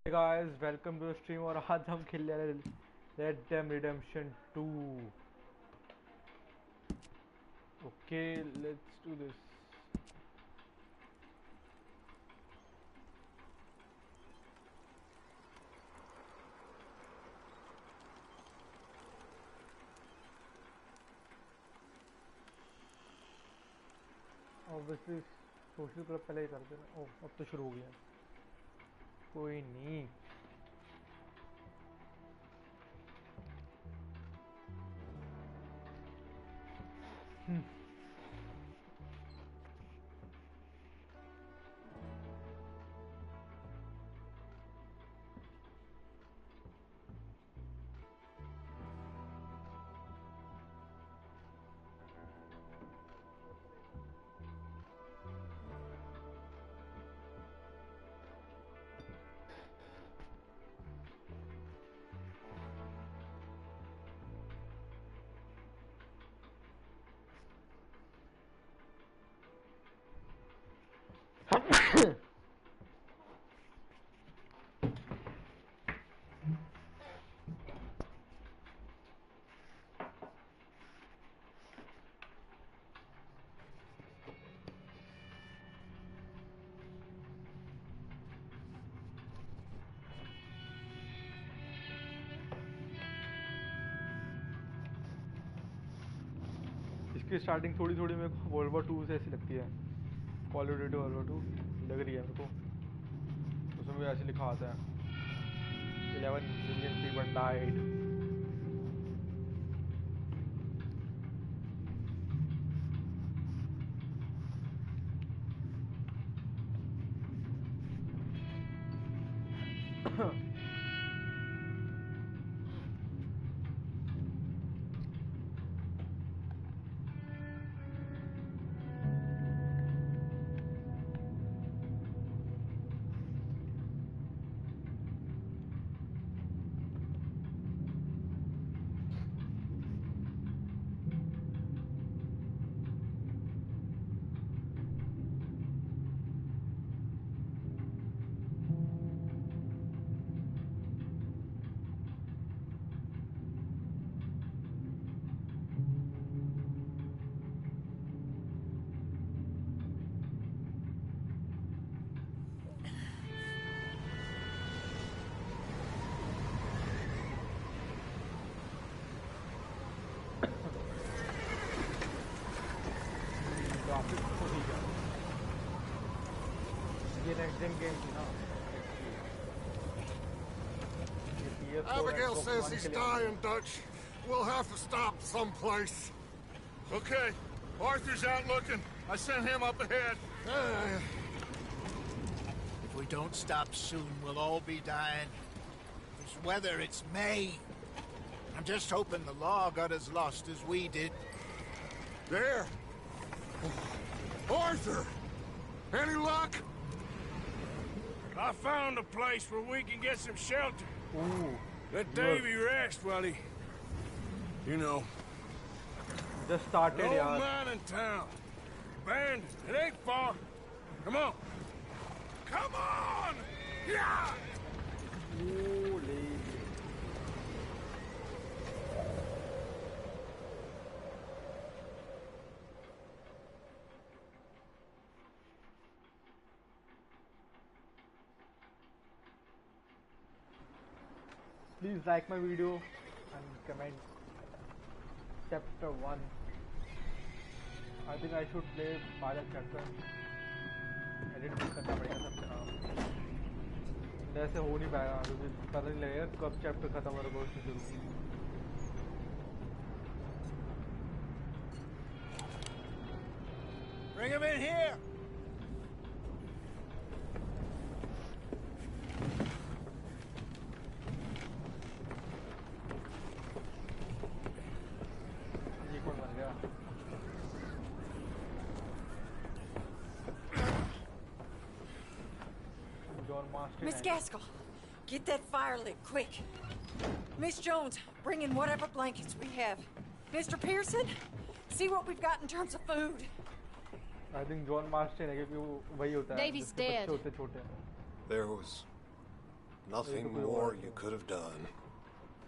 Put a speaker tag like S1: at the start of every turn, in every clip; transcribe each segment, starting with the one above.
S1: Hey guys, welcome to the stream और आज हम खेल रहे हैं Red Dead Redemption 2. Okay, let's do this. Obviously, social club पहले ही कर देना. Oh, अब तो शुरू हो गया. कोई नहीं. इसकी स्टार्टिंग थोड़ी थोड़ी मेरे को वर्ल्ड वॉर 2 से ऐसी लगती है. Call of duty world war 2 लग रही है मेरे को. उसमें भी ऐसे लिखा आता है 11 million people died. ग्राफिक्स तो ठीक है. ये नेक्स्ट जेन गेम थी ना. ये PS4
S2: Abigail
S1: Xbox
S2: says
S1: One
S2: he's
S1: के लिए.
S2: dying, Dutch. We'll have to stop someplace.
S3: Okay, Arthur's out looking. I sent him up ahead.
S4: If we don't stop soon, we'll all be dying. This weather, it's May. I'm just hoping the law got as lost as we did.
S2: There. Arthur! Any luck?
S3: I found a place where we can get some shelter.
S1: Ooh,
S3: Let Davy rest while he... You know,
S1: just started
S3: an old
S1: यार.
S3: mine in town. Abandoned. It ain't far. Come on. Come on! Yeah!
S1: Holy. Please like my video and comment chapter 1. I think I should play pilot chapter. Edit भी करना पड़ेगा सबके नाम. ऐसे हो नहीं पाएगा क्योंकि पता नहीं लगेगा कब चैप्टर खत्म होगा और उससे शुरू.
S4: Bring him in here!
S1: ये कौन बन गया? John Marston.
S5: Miss Gaskell, get that fire lit, quick. Miss Jones, bring in whatever blankets we have. Mr. Pearson, see what we've got in terms of food.
S1: I think John Marston है क्योंकि वो वही होता है.
S6: Davy's
S1: जिसके बच्चे
S6: dead.
S1: होते छोटे.
S2: There was Nothing
S1: कोई
S2: more
S1: और
S2: you could have done.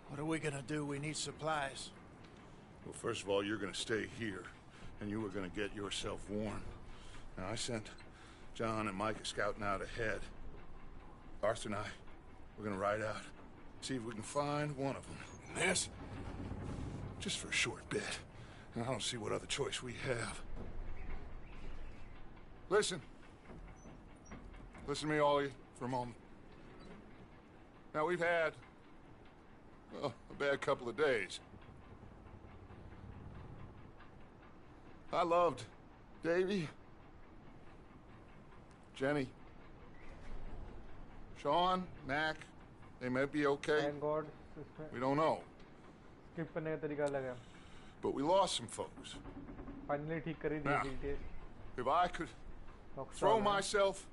S4: What are we gonna do? We need supplies.
S3: Well, first of all, you're gonna stay here, and you were gonna get yourself warm. Now, I sent John and Micah scouting out ahead. Arthur and I, we're gonna ride out, see if we can find one of them. And this, just for a short bit. And I don't see what other choice we have. Listen. Listen to me, all of you, for a moment. Now, we've had, well, a bad couple of days. I loved Davy, Jenny, Sean, Mac. They may be okay.
S1: Thank God इसमें
S3: We don't know.
S1: skip करने का तरीका अलग है.
S3: But we lost some folks.
S1: Finally ठीक करी
S3: Now,
S1: the detail.
S3: if I could
S1: Rockstar
S3: throw
S1: है.
S3: myself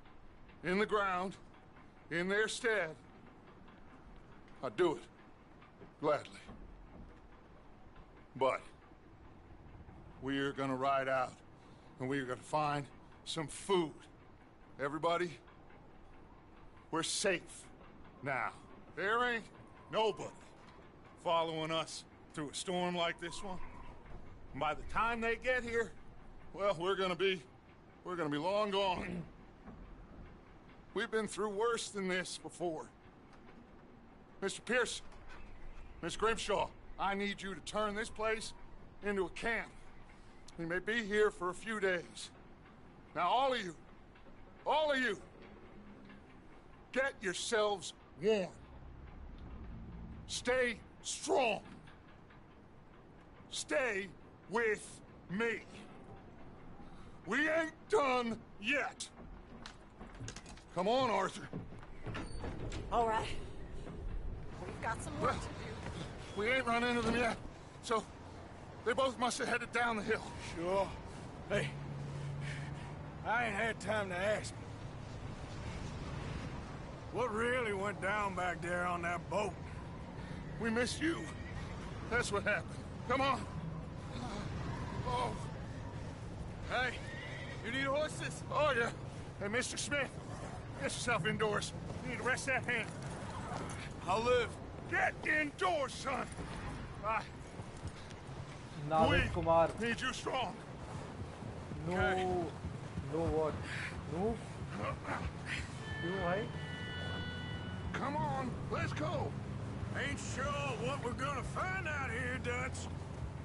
S3: in the ground in their stead, I'd do it. Gladly. But we're gonna ride out and we're gonna find some food. Everybody, we're safe now. There ain't nobody following us through a storm like this one. And by the time they get here, well, we're gonna be long gone. We've been through worse than this before. Mr. Pearson, Miss Grimshaw, I need you to turn this place into a camp. We may be here for a few days. Now, all of you, get yourselves warm. Stay strong. Stay with me. We ain't done yet. Come on, Arthur.
S5: All right. We've got some work to do.
S3: We ain't run into them yet, so they both must have headed down the hill.
S6: Sure. Hey, I ain't had time to ask. What really went down back there on that boat?
S3: We missed you. That's what happened. Come on. Oh.
S6: Hey, you need horses?
S3: Oh, yeah. Hey, Mr. Smith, get yourself indoors. You need to rest that hand.
S6: I'll live.
S3: Get indoors, son.
S1: Navid Kumar.
S3: Need you strong.
S1: No.
S3: Okay.
S1: No what? No. क्यों भाई?
S3: Come on, let's go.
S6: Ain't sure what we're gonna find out here, Dutch.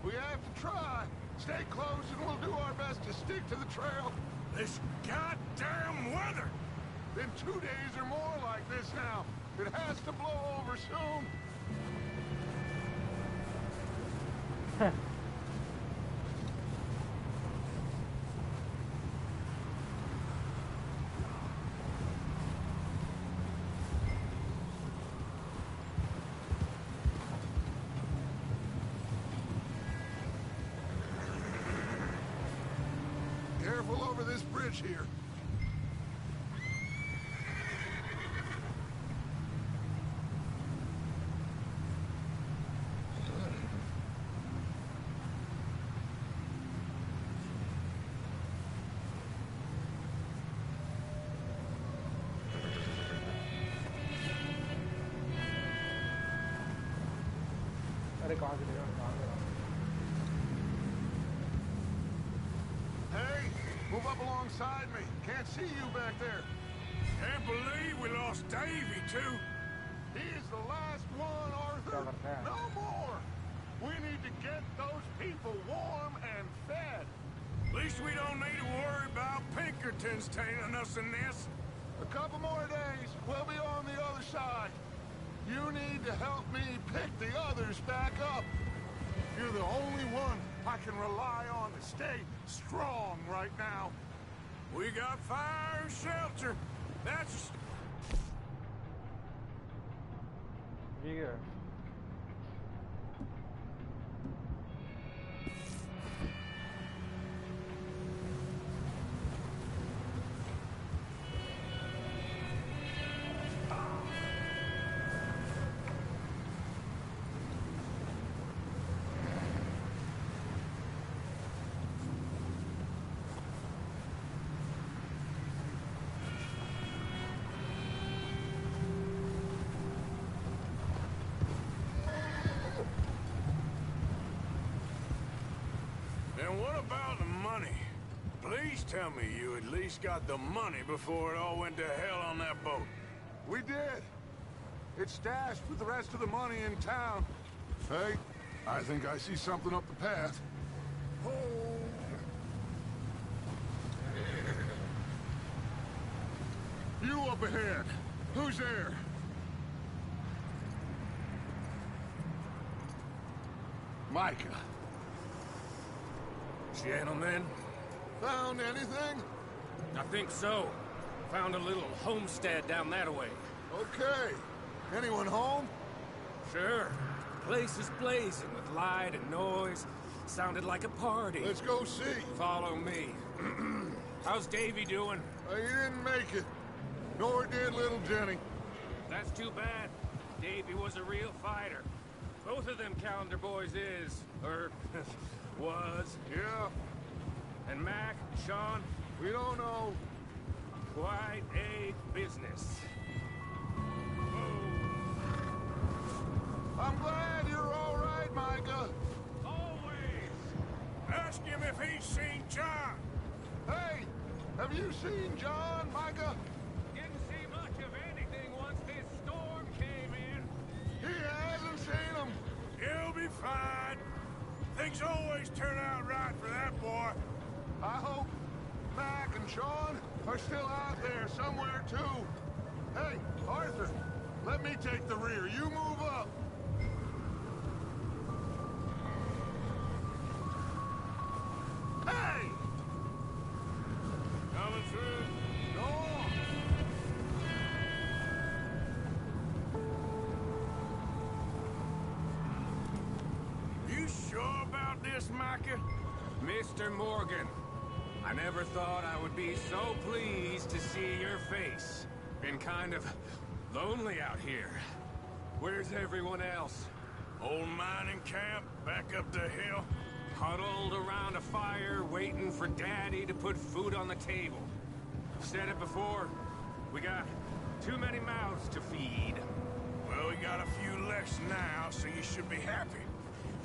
S3: We have to try. Stay close and we'll do our best to stick to the trail.
S6: This goddamn weather!
S3: Been 2 days or more like this now. It has to blow over soon. Careful over this bridge here.
S1: अरे कहाँ से लेगा? कहाँ से लेगा?
S3: Hey, move up alongside me. Can't see you back there.
S6: Can't believe we lost Davy, too.
S3: He's the last one, Arthur.
S1: क्या करते हैं?
S3: No more. We need to get those people warm and fed.
S6: At least we don't need to worry about Pinkertons tailing us in this.
S3: A couple more days, we'll be on the other side. You need to help me pick the others back up. You're the only one I can rely on to stay strong right now.
S6: We got fire and shelter. That's...
S1: ये क्या है?
S6: And what about the money? Please tell me you at least got the money before it all went to hell on that boat.
S3: We did. It's stashed with the rest of the money in town. Hey, I think I see something up the path. Oh. You up ahead. Who's there? Micah.
S7: Gentlemen,
S3: Found anything?
S7: I think so. Found a little homestead down that way.
S3: Okay. Anyone home?
S7: Sure. Place is blazing with light and noise. Sounded like a party.
S3: Let's go see.
S7: Follow me. How's Davy doing?
S3: He didn't make it. Nor did little Jenny.
S7: That's too bad. Davy was a real fighter. Both of them Calendar boys is, or was.
S3: Yeah,
S7: And Mac, Sean,
S3: we don't know.
S7: quite a business.
S3: I'm glad you're all right, Micah.
S6: Always. Ask him if he's seen John.
S3: Hey, have you seen John, Micah?
S7: Didn't see much of anything once this storm came in.
S3: He hasn't seen him.
S6: He'll be fine. Things always turn out right for that boy.
S3: I hope Mac and Sean are still out there somewhere, too. Hey, Arthur, let me take the rear. You move up. Hey!
S6: Coming through.
S3: Go on.
S6: You sure about this, Micah?
S7: Mr. Morgan, I never thought I would be so pleased to see your face. Been kind of lonely out here. Where's everyone else?
S6: Old mining camp back up the hill.
S7: Huddled around a fire, waiting for Daddy to put food on the table. I've said it before, we got too many mouths to feed.
S6: Well, we got a few less now, so you should be happy.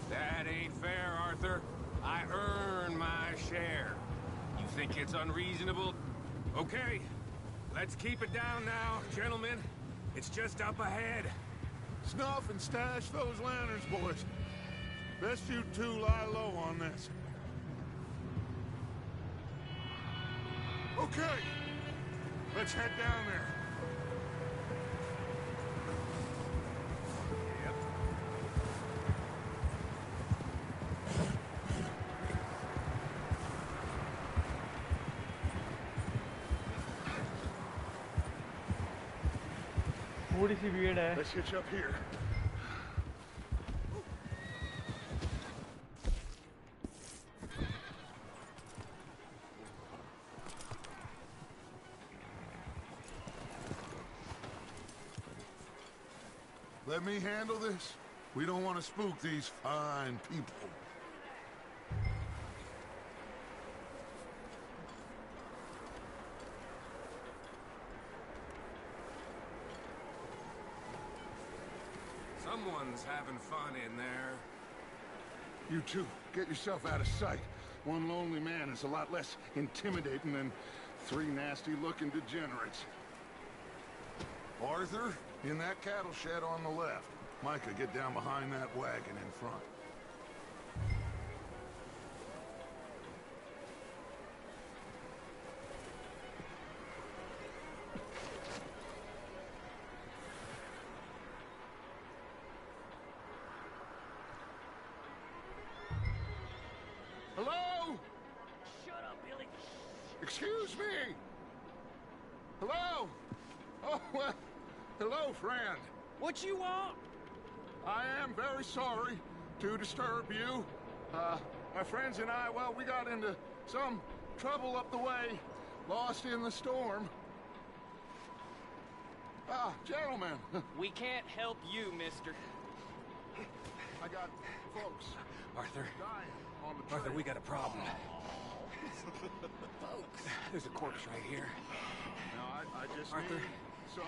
S7: That ain't fair, Arthur. I earn my share. You think it's unreasonable? Okay, let's keep it down now, gentlemen. It's just up ahead.
S3: Snuff and stash those lanterns, boys. Best you two lie low on this. Okay, let's head down there.
S1: थोड़ी सी भीड़ है.
S3: Let's hitch up here. Let me handle this. We don't want to spook these fine people.
S7: Someone's having fun in there.
S3: You two, get yourself out of sight. One lonely man is a lot less intimidating than three nasty-looking degenerates. Arthur, in that cattle shed on the left. Micah, get down behind that wagon in front. Hello?
S8: Shut up, Billy.
S3: Excuse me? Hello? Oh, well, hello, friend.
S8: What you want?
S3: I am very sorry to disturb you. My friends and I, well, we got into some trouble up the way, lost in the storm. Gentlemen,
S8: We can't help you, mister.
S3: I got folks
S7: Arthur,
S3: dying on the trail.
S7: Arthur, we got a problem. There's a corpse right here.
S3: Now, I just
S7: Arthur,
S3: need some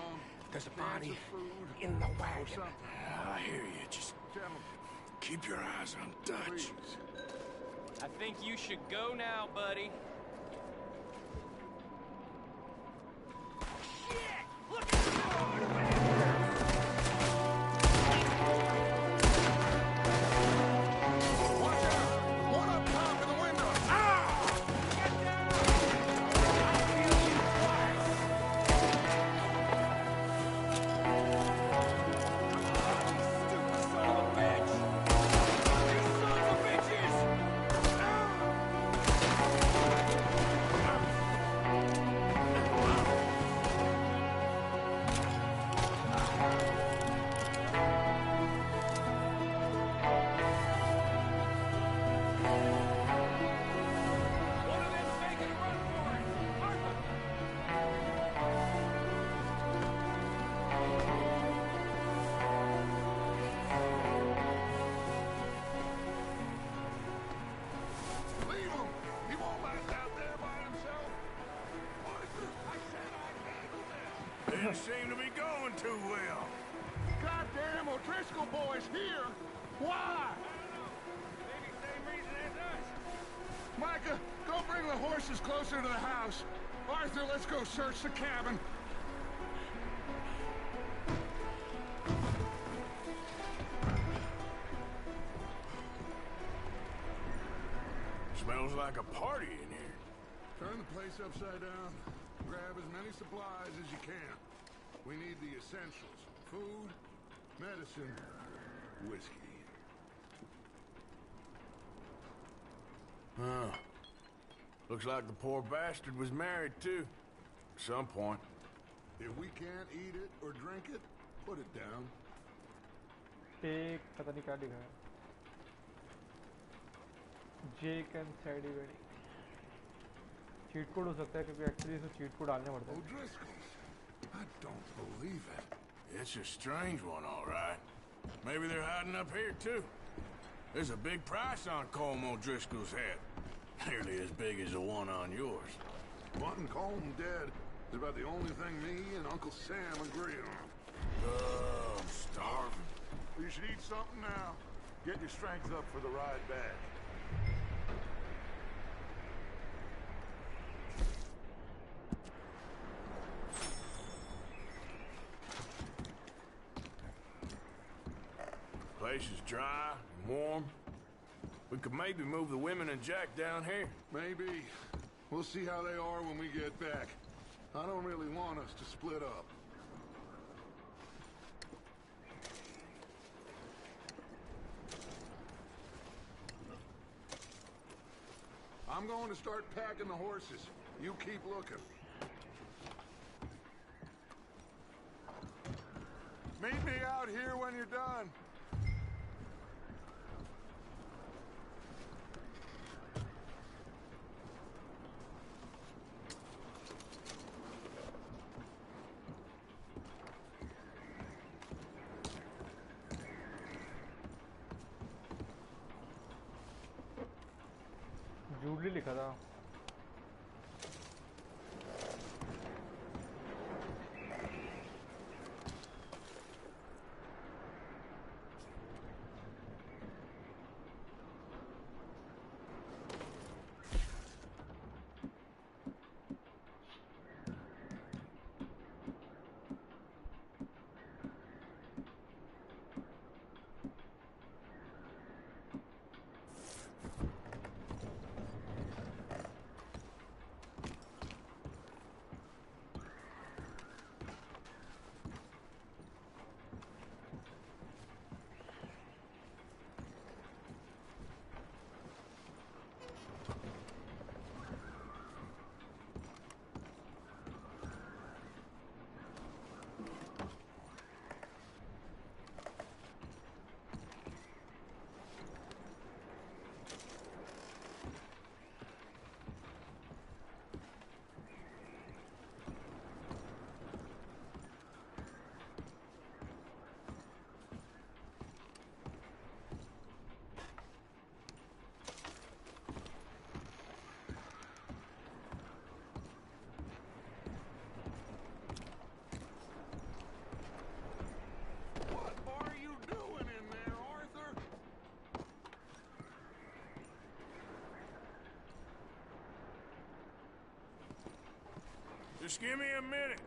S7: there's a
S3: cans
S7: body
S3: of food
S7: in the
S3: or
S7: wagon.
S3: something.
S6: I hear you. Just
S3: Gentlemen,
S6: keep your eyes on Dutch.
S3: please.
S8: I think you should go now, buddy. Shit! Look at the door!
S3: Watch out! One up top in the window! Ah!
S8: Get down! I'll kill you twice! Stupid son of a bitch! You sons of bitches! One of them's making a run for it! Arthur!
S3: Leave him! He won't last out there by himself! Arthur, I said I'd handle this!
S6: Didn't seem to be going too well.
S3: Goddamn O'Driscoll boys here! Why?
S6: Maybe same reason as us.
S3: Micah, go bring the horses closer to the house. Arthur, let's go search the cabin.
S6: Smells like a party in here.
S3: Turn the place upside down. Grab as many supplies as you can. We need the essentials. Food, medicine, whiskey.
S6: Huh. Looks like the poor bastard was married, too. At some point.
S3: If we can't eat it or drink it, put it down.
S1: एक पता नहीं क्या लिखा है Jake and Sadie wedding cheat code हो सकता है क्योंकि एक्चुअली इसमें चीट कोड डालने पड़ता है
S3: O'Driscoll's. I don't believe it.
S6: It's a strange one, all right. Maybe they're hiding up here, too. There's a big price on Colm O'Driscoll's head. Nearly as big as the one on yours.
S3: Wanting Colm dead is about the only thing me and Uncle Sam agree on.
S6: Oh, I'm starving.
S3: You should eat something now. Get your strength up for the ride back.
S6: Place is dry and warm. We could maybe move the women and Jack down here.
S3: Maybe. We'll see how they are when we get back. I don't really want us to split up. I'm going to start packing the horses. You keep looking. Meet me out here when you're done.
S1: जूडली लिखा था
S6: Just give me a minute.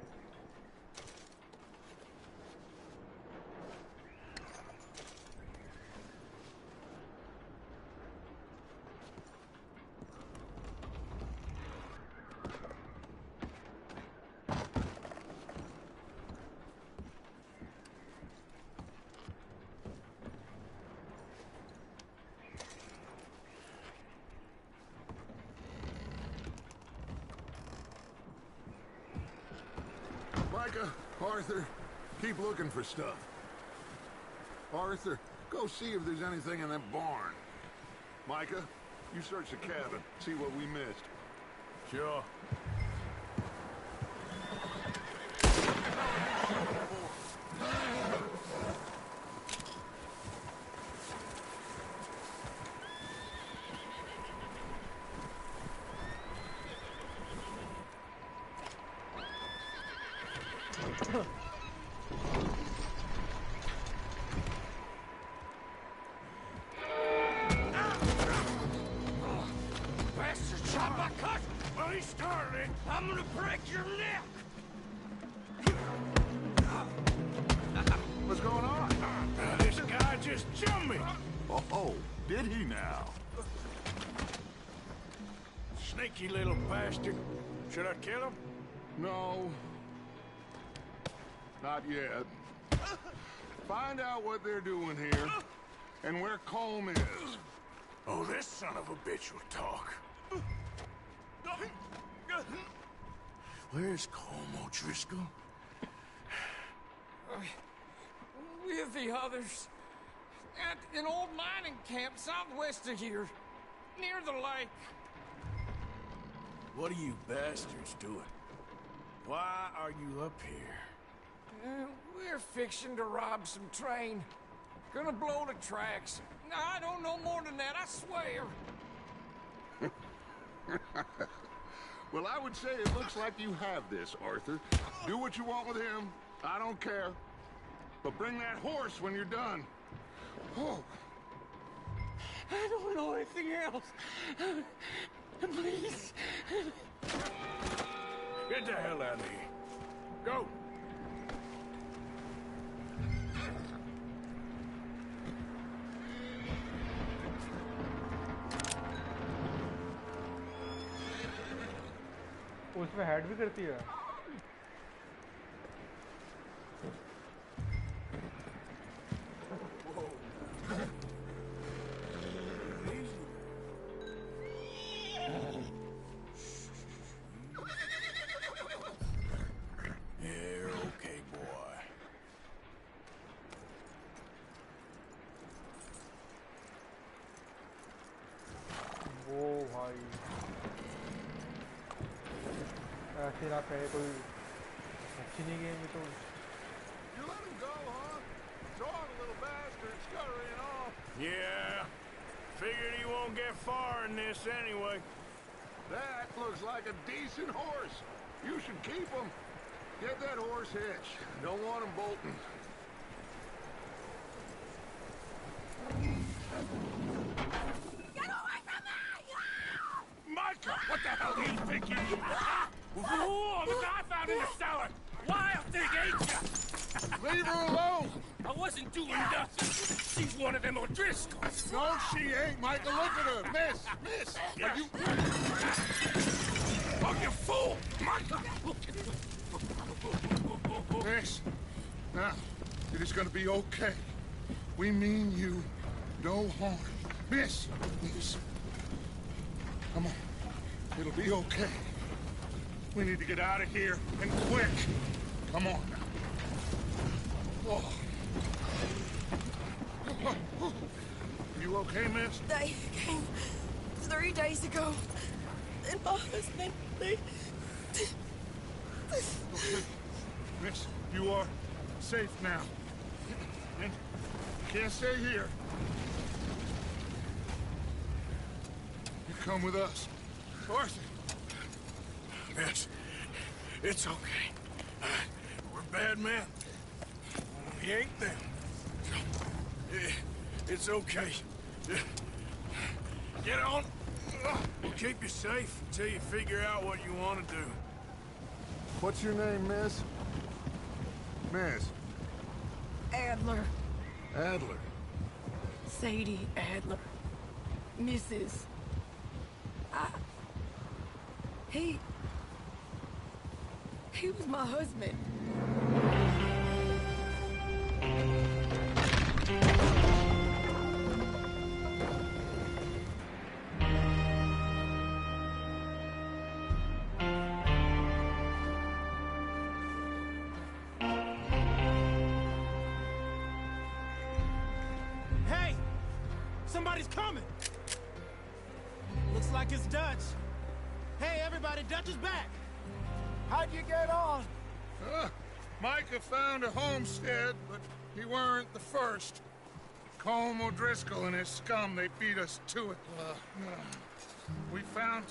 S3: Micah, Arthur, keep looking for stuff. Arthur, go see if there's anything in that barn. Micah, you search the cabin, see what we missed.
S6: Sure.
S8: Bastard shot my cousin!
S6: Well, he started it.
S8: I'm gonna break your neck!
S3: What's going on?
S6: This guy just jumped me.
S3: Oh, did he now?
S6: Sneaky little bastard. Should I kill him?
S3: No. Not yet. Find out what they're doing here, and where Colm is.
S6: Oh, this son of a bitch will talk. Where's Colm O'Driscoll?
S8: With the others. At an old mining camp southwest of here. Near the lake.
S6: What are you bastards doing? Why are you up here?
S8: We're fixing to rob some train. Gonna blow the tracks. I don't know more than that, I swear.
S3: Well, I would say it looks like you have this, Arthur. Do what you want with him. I don't care. But bring that horse when you're done. Oh.
S8: I don't know anything else. Please.
S6: Get the hell out of here. Go.
S1: उसमें head भी करती है
S6: You're okay, boy.
S1: वो भाई ऐसे ना कहे कोई अच्छी नहीं गेम में तो
S3: You let him go, huh? Dog, little bastard, scurrying off.
S6: Yeah. Figured he won't get far in this anyway.
S3: That looks like a decent horse. You should keep him. Get that horse hitched. Don't want him bolting.
S5: Get away from me!
S6: Micah, what the hell do you think you...
S7: Whoa, the guy found in the cellar! Wild thing, ain't ya?
S3: Leave her alone!
S7: I wasn't doing nothing. She's one of them O'Driscolls.
S3: No, she ain't, Micah. Look at her. Miss. Are you...
S6: Oh, you fool!
S3: Micah! Miss. Now, it is gonna be okay. We mean you no harm. Miss. Come on. It'll be okay. We need to get out of here, and quick. Come on now. Oh. You okay, miss?
S5: They came 3 days ago. And my husband, they...
S3: Okay. Miss, you are safe now. And you can't stay here. You come with us. Arthur.
S6: Miss, it's okay. We're bad men. We ain't them. It's okay. Get on. We'll keep you safe until you figure out what you want to do.
S3: What's your name, miss? Miss
S9: Adler.
S3: Adler.
S9: Sadie Adler. Mrs. He was my husband.
S10: Hey! Somebody's coming! Looks like it's Dutch. Hey, everybody, Dutch is back!
S4: How'd you get on?
S3: Micah found a homestead, but he weren't the first. Colm O'Driscoll and his scum, they beat us to it. We found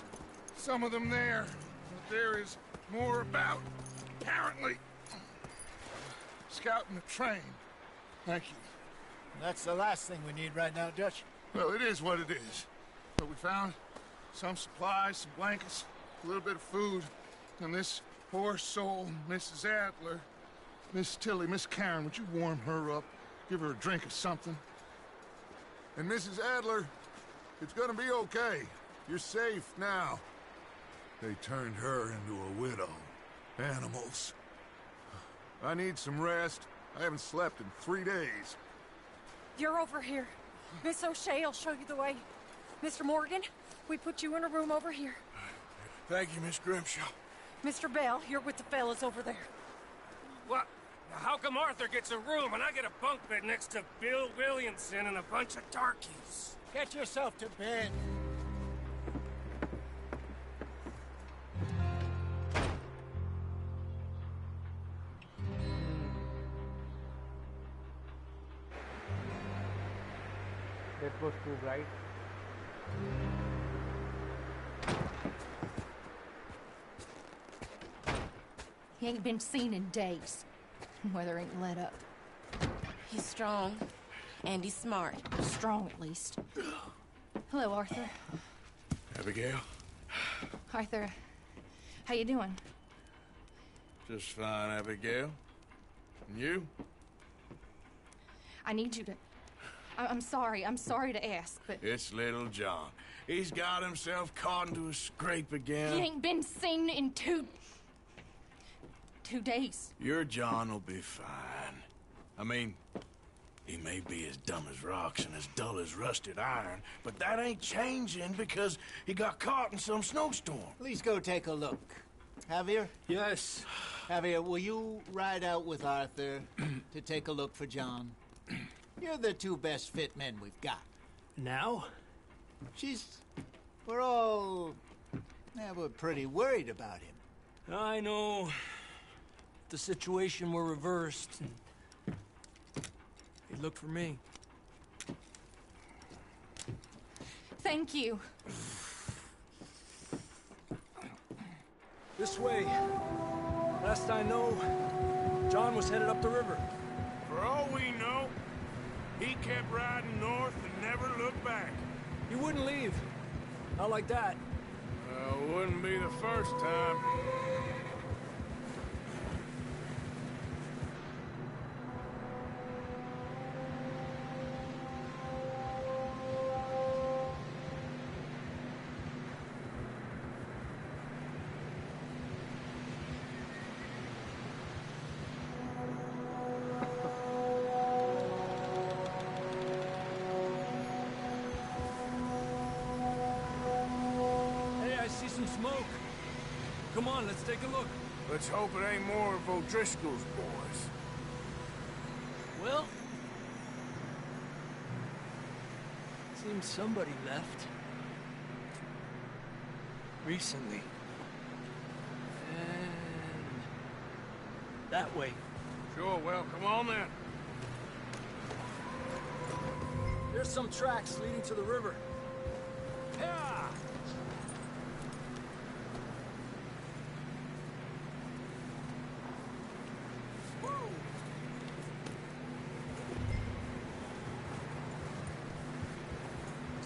S3: some of them there, but there is more about, apparently. Scouting the train. Thank you.
S4: That's the last thing we need right now, Dutch.
S3: Well, it is what it is. But we found some supplies, some blankets, a little bit of food, and this poor soul, Mrs. Adler, Miss Tilly, Miss Karen, would you warm her up? Give her a drink or something?
S2: And Mrs. Adler, it's gonna be okay. You're safe now. They turned her into a widow. Animals. I need some rest. I haven't slept in 3 days.
S5: You're over here. Miss O'Shea will show you the way. Mr. Morgan, we put you in a room over here.
S6: Thank you, Miss Grimshaw.
S5: Mr. Bell, you're with the fellas over there.
S7: What? How come Arthur gets a room and I get a bunk bed next to Bill Williamson and a bunch of darkies?
S4: Get yourself to bed.
S1: That was too bright.
S11: He ain't been seen in days. Weather ain't let up.
S9: He's strong, and he's smart.
S11: Strong, at least. Hello, Arthur.
S6: Abigail?
S11: Arthur, how you doing?
S6: Just fine, Abigail. And you?
S11: I need you to... I'm sorry to ask, but...
S6: It's little John. He's got himself caught into a scrape again.
S11: He ain't been seen in 2 days.
S6: Your John will be fine. I mean, he may be as dumb as rocks and as dull as rusted iron, but that ain't changing because he got caught in some snowstorm.
S4: Please go take a look. Javier?
S10: Yes.
S4: Javier, will you ride out with Arthur to take a look for John? You're the 2 best fit men we've got.
S10: Now?
S4: We're pretty worried about him.
S10: I know. If the situation were reversed, he'd look for me.
S11: Thank you.
S10: This way. Last I know, John was headed up the river.
S6: For all we know, he kept riding north and never looked back.
S10: He wouldn't leave. Not like that.
S6: Well, wouldn't be the first time.
S10: Some smoke. Come on, let's take a look.
S6: Let's hope it ain't more of O'Driscoll's boys.
S10: Well, seems somebody left. Recently. And that way.
S6: Sure, well, come on then.
S10: There's some tracks leading to the river. Yeah!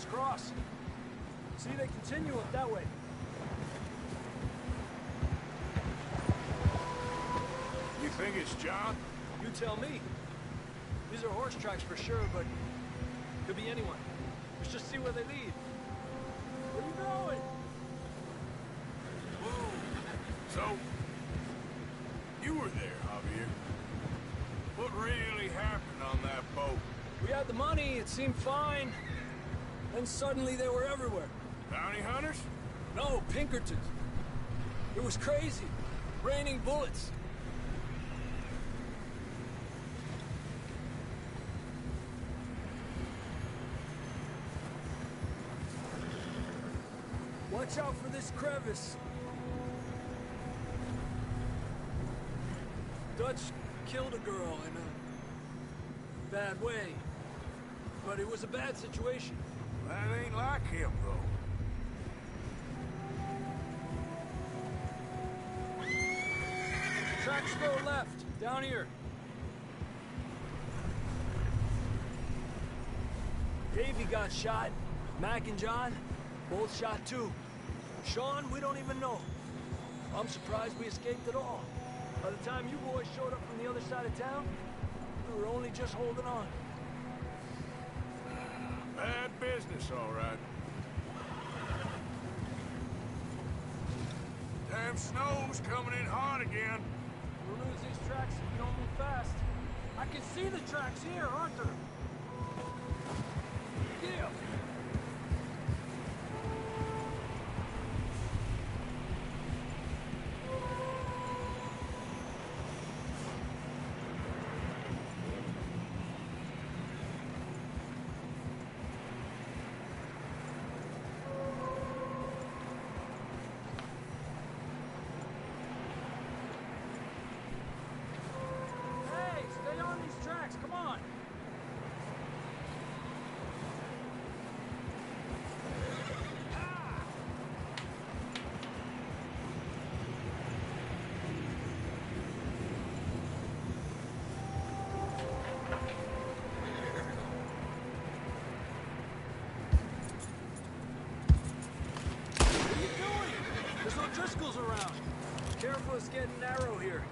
S10: Cross. See, they continue up that way.
S6: think it's John?
S10: You tell me. These are horse tracks for sure, but could be anyone. Let's just see where they lead. Where you going?
S6: So, you were there, Javier. What really happened on that boat?
S10: We had the money, it seemed fine. Then suddenly they were everywhere.
S6: Bounty hunters?
S10: No, Pinkertons. It was crazy. Raining bullets. Watch out for this crevice. Dutch killed a girl in a bad way. But it was a bad situation.
S6: That ain't like him, though.
S10: Tracks go left, down here. Davey got shot. Mac and John, both shot too. Sean, we don't even know. I'm surprised we escaped at all. By the time you boys showed up from the other side of town, we were only just holding on.
S6: Bad business, all right. Damn snow's coming in hard again.
S10: We'll lose these tracks if we don't move fast. I can see the tracks here, Arthur. Yeah. Come on! What are you doing? There's no Driscolls around. Careful, it's getting narrow here.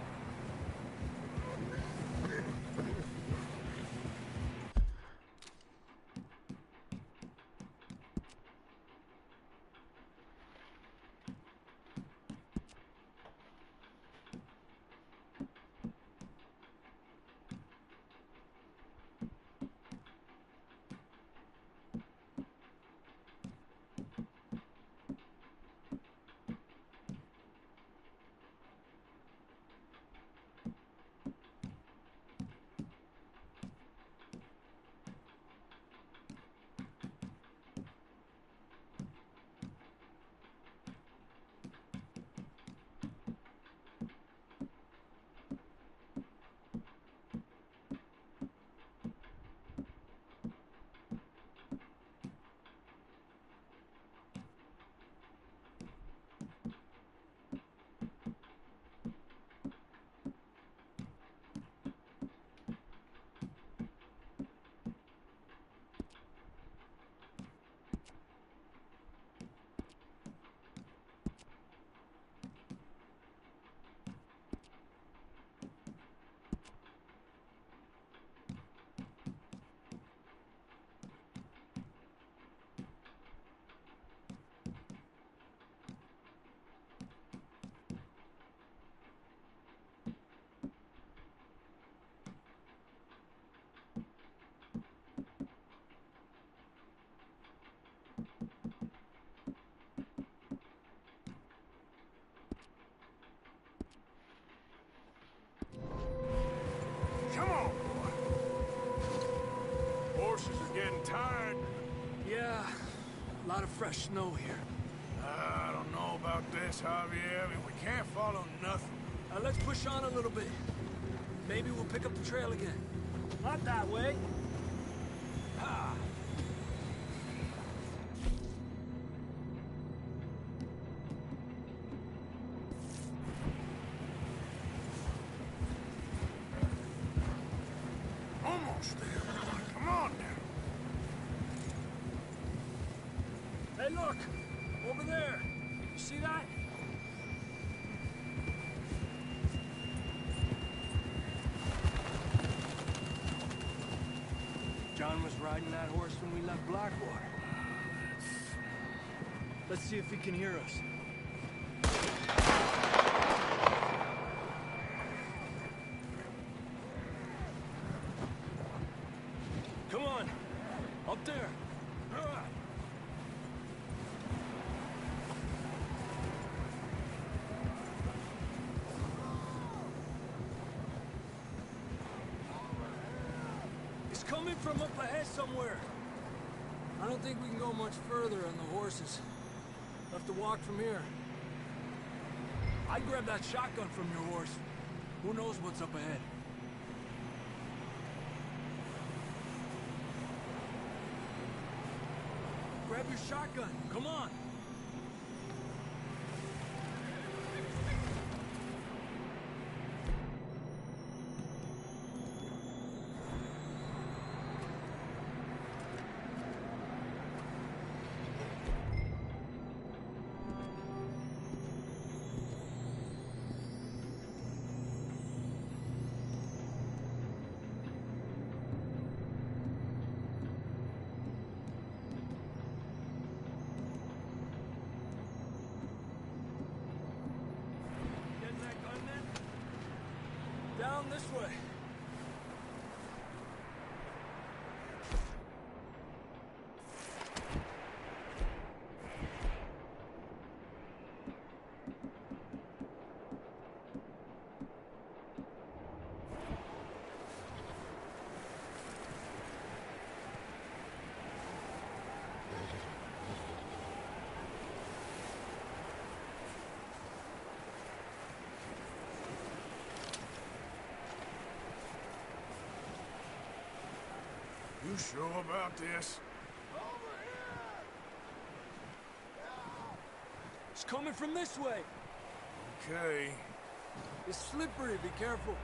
S6: Come on, boy. Horses are getting tired.
S10: Yeah, a lot of fresh snow here.
S6: I don't know about this, Javier. I mean, we can't follow nothing.
S10: Let's push on a little bit. Maybe we'll pick up the trail again. Not that way. Ha!
S6: Almost there. Come on now.
S10: Hey, look! Over there! You see that? was riding that horse when we left Blackwater. Let's see if he can hear us. Come on! Up there! He's coming from up ahead somewhere. I don't think we can go much further on the horses. We'll have to walk from here. I'd grab that shotgun from your horse. Who knows what's up ahead? Grab your shotgun. Come on. Down this way.
S6: You sure about this?
S10: It's coming from this way.
S6: Okay.
S10: It's slippery, be careful.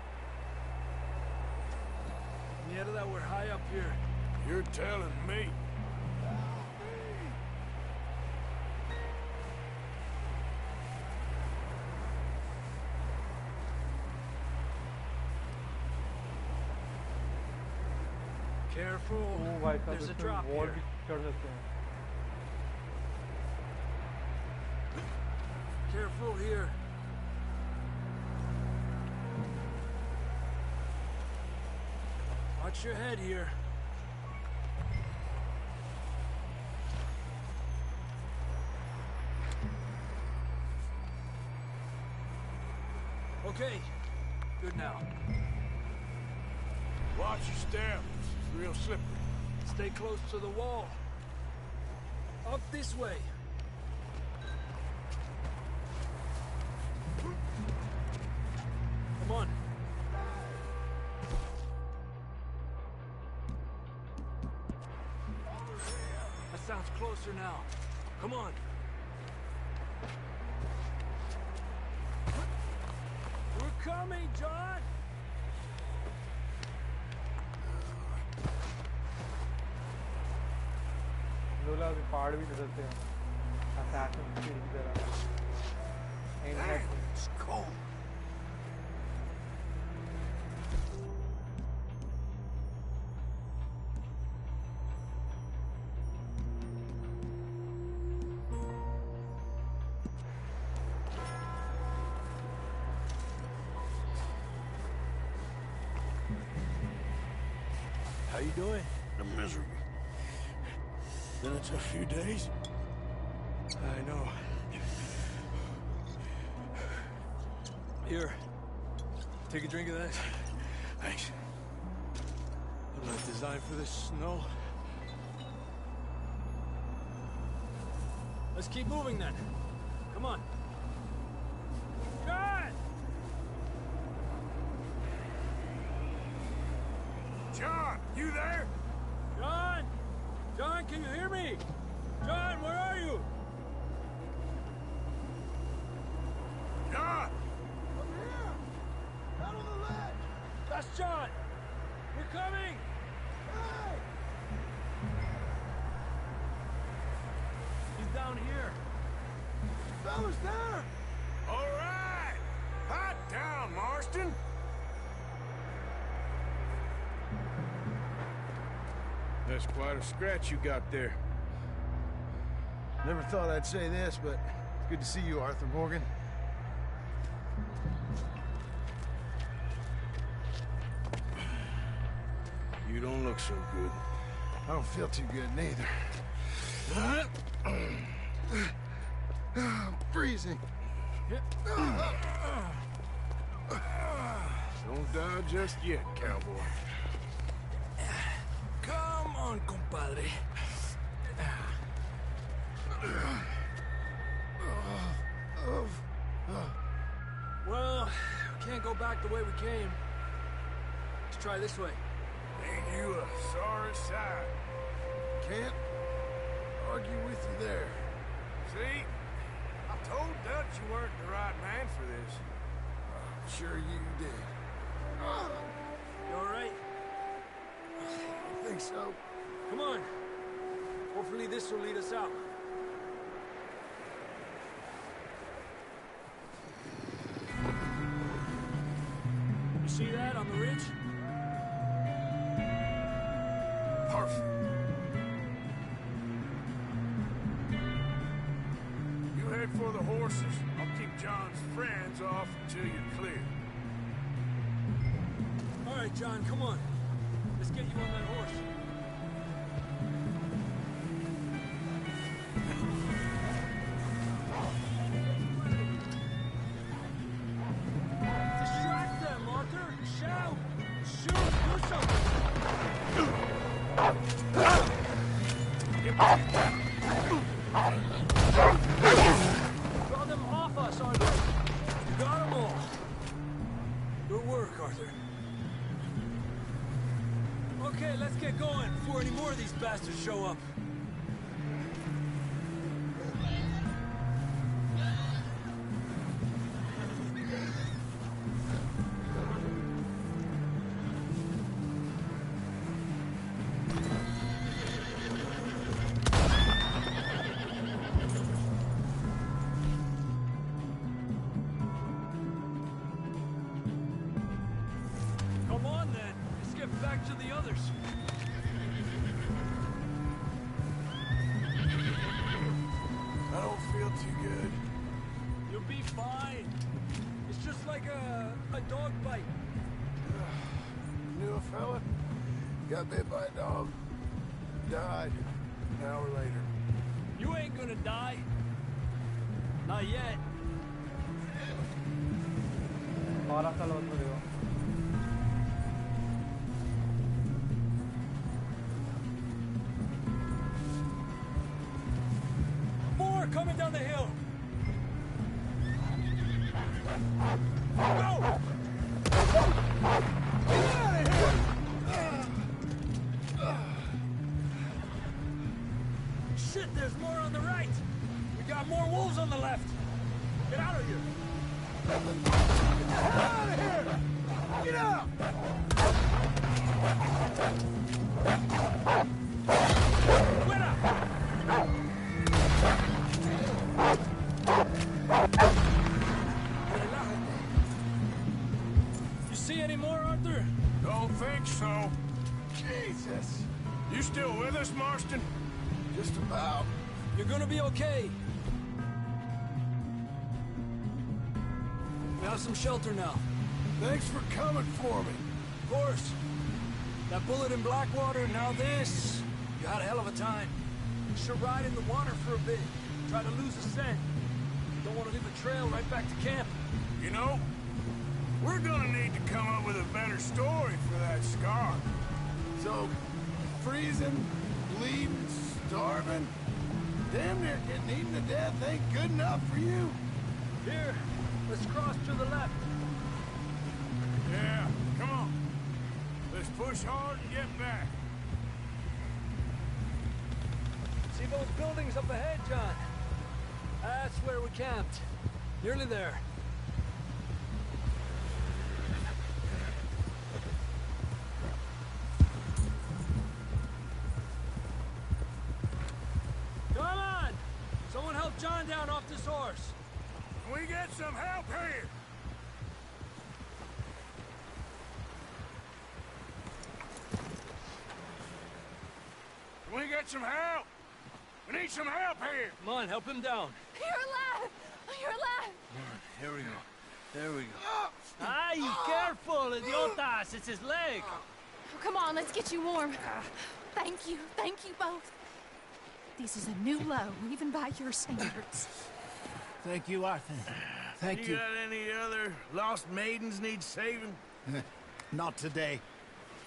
S10: Yeah, that we're high up here.
S6: You're telling me.
S10: Careful.
S1: Oh, भाई साहब
S10: There's a
S1: इसमें
S10: drop
S1: wall
S10: here.
S1: भी चढ़ सकते हैं.
S10: Careful here. Watch your head here. Okay, good now.
S6: Watch your step. It's real slippery.
S10: Stay close to the wall. Up this way. Come on. That sounds closer now. Come on. We're coming, John!
S1: लोला भी पहाड़ भी निकलते हैं. Assassin's Creed की तरह.
S6: It's cold.
S10: How you doing?
S6: I'm miserable. Been a tough few days.
S10: I know. Here. Take a drink of that.
S6: Thanks.
S10: I'm not designed for this snow. Let's keep moving then. Come on. John!
S6: John, you there?
S10: John! John, can you hear me? John, where are you?
S6: John!
S10: I'm here! Out on the ledge! That's John! We're coming! Hey! He's down here. Fella's there!
S6: All right! Hot down, Marston! That's quite a scratch you got there.
S12: Never thought I'd say this, but it's good to see you, Arthur Morgan.
S6: You don't look so good.
S12: I don't feel too good, neither. I'm freezing.
S6: Don't die just yet, cowboy.
S10: Come on, compadre. Well, we can't go back the way we came. Let's try this way.
S6: Ain't you a sorry sight?
S12: Can't argue with you there.
S6: See? I told Dutch you weren't the right man for this.
S12: Sure you did.
S10: You all right?
S12: I think so.
S10: Come on. Hopefully this will lead us out. You see that on the ridge?
S6: Perfect. You head for the horses. I'll keep John's friends off until you're clear.
S10: All right, John, come on. Let's get you on that horse. Distract them, Arthur. Shout. Shoot. Do something. Draw them off us, Arthur. You got them all. Good work, Arthur. Okay, let's get going before any more of these bastards show up. Come on, then. Let's get back to the others.
S6: I don't feel too good.
S10: You'll be fine. It's just like a dog bite.
S12: Knew a fella? Got bit by a dog. Died an hour later.
S10: You ain't gonna die. Not yet.
S1: Ahora hasta lo otro, digo.
S10: More coming down the hill. Go! Get out of here! Shit, there's more on the right. We got more wolves on the left. Get out of here. Get out of here! Get out! Fuera! You see any more, Arthur?
S6: Don't think so.
S12: Jesus!
S6: You still with us, Marston?
S12: Just about.
S10: You're gonna be okay. We have some shelter now.
S12: Thanks for coming for me.
S10: Of course. That bullet in Blackwater, now this. You had a hell of a time. You should ride in the water for a bit. Try to lose a scent. Don't want to leave a trail right back to camp.
S6: You know, we're gonna need to come up with a better story for that scar.
S12: So, freezing, bleeding, starving, damn near getting eaten to death ain't good enough for you.
S10: Here, let's cross to the left.
S6: Yeah, come on. Let's push hard and get back.
S10: See those buildings up ahead, John? That's where we camped. Nearly there. Come on! Someone help John down off this horse.
S6: Can we get some help here? We get some help! We need some help here!
S10: Come on, help him down.
S11: You're alive! You're alive!
S10: Here we go. There we go. Ay, careful, idiotas! It's his leg!
S11: Oh, come on, let's get you warm. Thank you both. This is a new low, even by your standards.
S4: Thank you, Arthur. Thank you.
S6: got any other lost maidens need saving?
S4: Not today.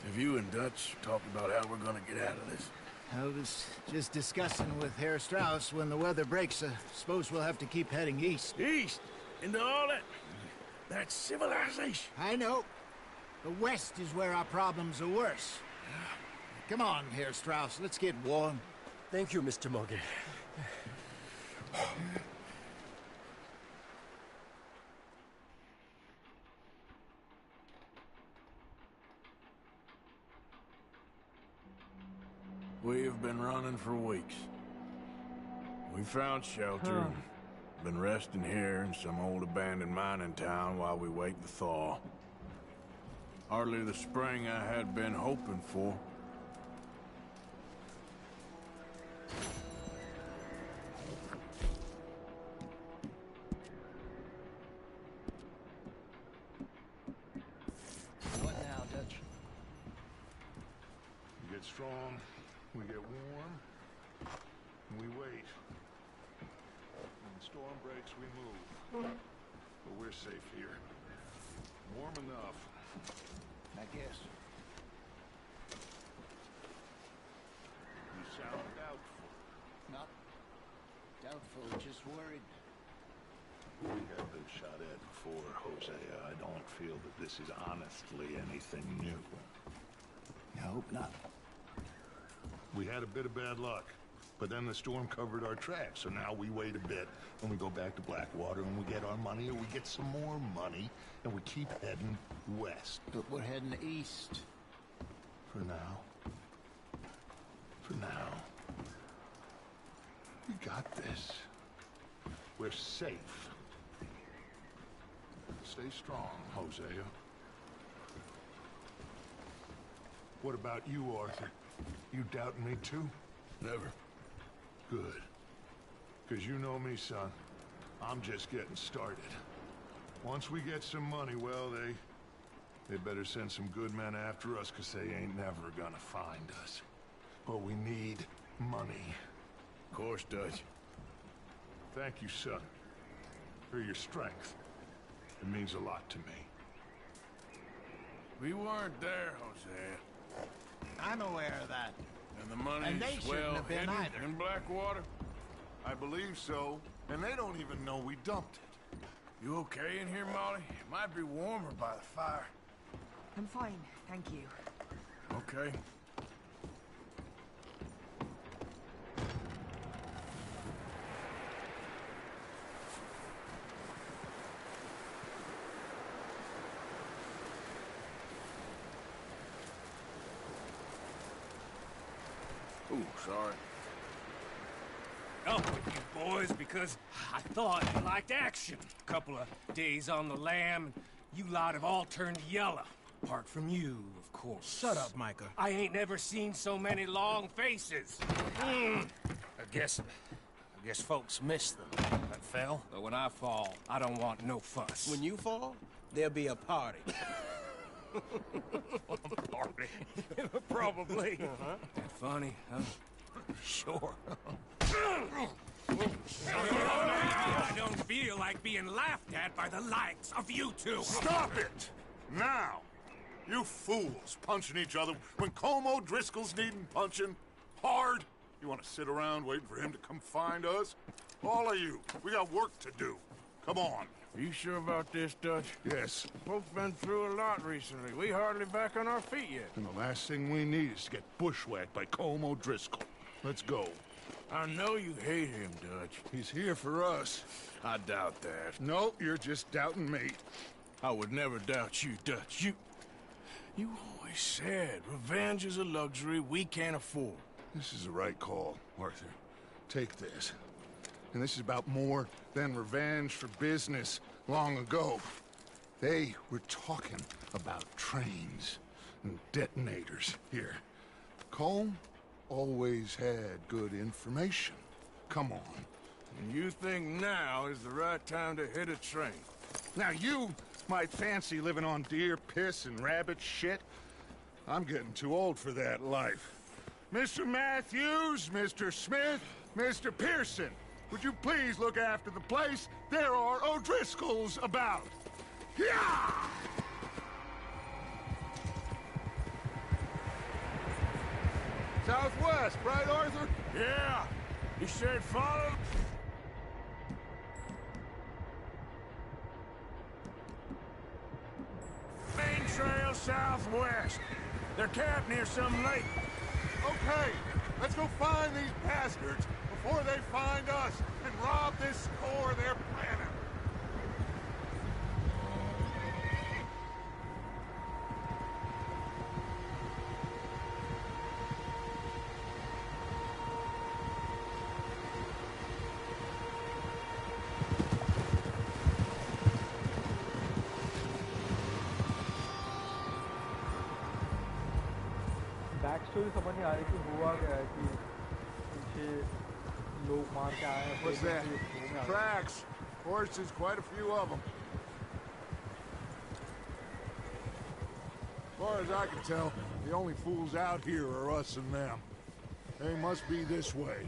S6: Have you and Dutch talked about how we're gonna get out of this?
S4: I was just discussing with Herr Strauss when the weather breaks. Suppose we'll have to keep heading east.
S6: East? Into all that civilization?
S4: I know. The west is where our problems are worse. Come on, Herr Strauss, let's get warm.
S10: Thank you, Mr. Morgan.
S6: We have been running for weeks. We found shelter, and been resting here in some old abandoned mining town while we wait the thaw. Hardly the spring I had been hoping for.
S4: What now, Dutch?
S2: We get strong, we get warm, and we wait. When the storm breaks, we move. But we're safe here. Warm enough.
S4: I guess.
S2: You sound doubtful.
S4: Not doubtful, just worried.
S2: We have been shot at before, Hosea. I don't feel that this is honestly anything new.
S4: I hope not.
S2: We had a bit of bad luck, but then the storm covered our tracks, so now we wait a bit, and we go back to Blackwater, and we get our money, or we get some more money, and we keep heading west.
S4: But we're heading east.
S2: For now. For now. We got this. We're safe. Stay strong, Hosea. What about you, Arthur? You doubting me too?
S6: Never.
S2: Good. Because you know me, son. I'm just getting started. Once we get some money, well, they better send some good men after us, because they ain't never gonna find us. But we need money.
S6: Of course, Dutch.
S2: Thank you, son, for your strength. It means a lot to me.
S6: We weren't there, Hosea.
S4: I'm aware of that.
S6: And the money's
S4: And they shouldn't
S6: well
S4: have been
S6: hidden
S4: either.
S6: in Blackwater.
S2: I believe so, and they don't even know we dumped it.
S6: You okay in here, Molly? It might be warmer by the fire.
S5: I'm fine, thank you.
S6: Okay. Ooh, sorry.
S7: Up with you boys because I thought you liked action. Couple of days on the lam, and you lot have all turned yellow. Apart from you, of course.
S4: Shut up, Micah.
S7: I ain't never seen so many long faces. I guess folks miss them. I fell, but when I fall, I don't want no fuss.
S13: When you fall, there'll be a party.
S7: Party. Probably. That funny, huh? Sure. I don't feel like being laughed at by the likes of you two.
S2: Stop it! Now! You fools punching each other when Colm O'Driscoll's needing punching. Hard! You want to sit around waiting for him to come find us? All of you, we got work to do. Come on.
S6: Are you sure about this, Dutch?
S2: Yes.
S6: Folks been through a lot recently. We hardly back on our feet yet.
S2: And the last thing we need is to get bushwhacked by Colm O'Driscoll. Let's go.
S6: I know you hate him, Dutch.
S2: He's here for us.
S6: I doubt that.
S2: No, you're just doubting me.
S6: I would never doubt you, Dutch. You always said revenge is a luxury we can't afford.
S2: This is the right call, Arthur. Take this. And this is about more than revenge for business long ago. They were talking about trains and detonators here. Colm always had good information. Come on.
S6: And you think now is the right time to hit a train?
S3: Now you might fancy living on deer piss and rabbit shit. I'm getting too old for that life. Mr. Matthews, Mr. Smith, Mr. Pearson, would you please look after the place? There are O'Driscolls about. Yeah! Southwest, right, Arthur?
S6: Yeah. You said follow. Main trail southwest. They're camped near some lake.
S3: Okay, let's go find these bastards before they find us and rob this core they're planning.
S1: Back story समझ नहीं आ रही कि हुआ क्या है कि पीछे लोग मार के आए हैं
S2: What's that? Tracks. Horses, quite a few of them. As far as I can tell, the only fools out here are us and them. They must be this way.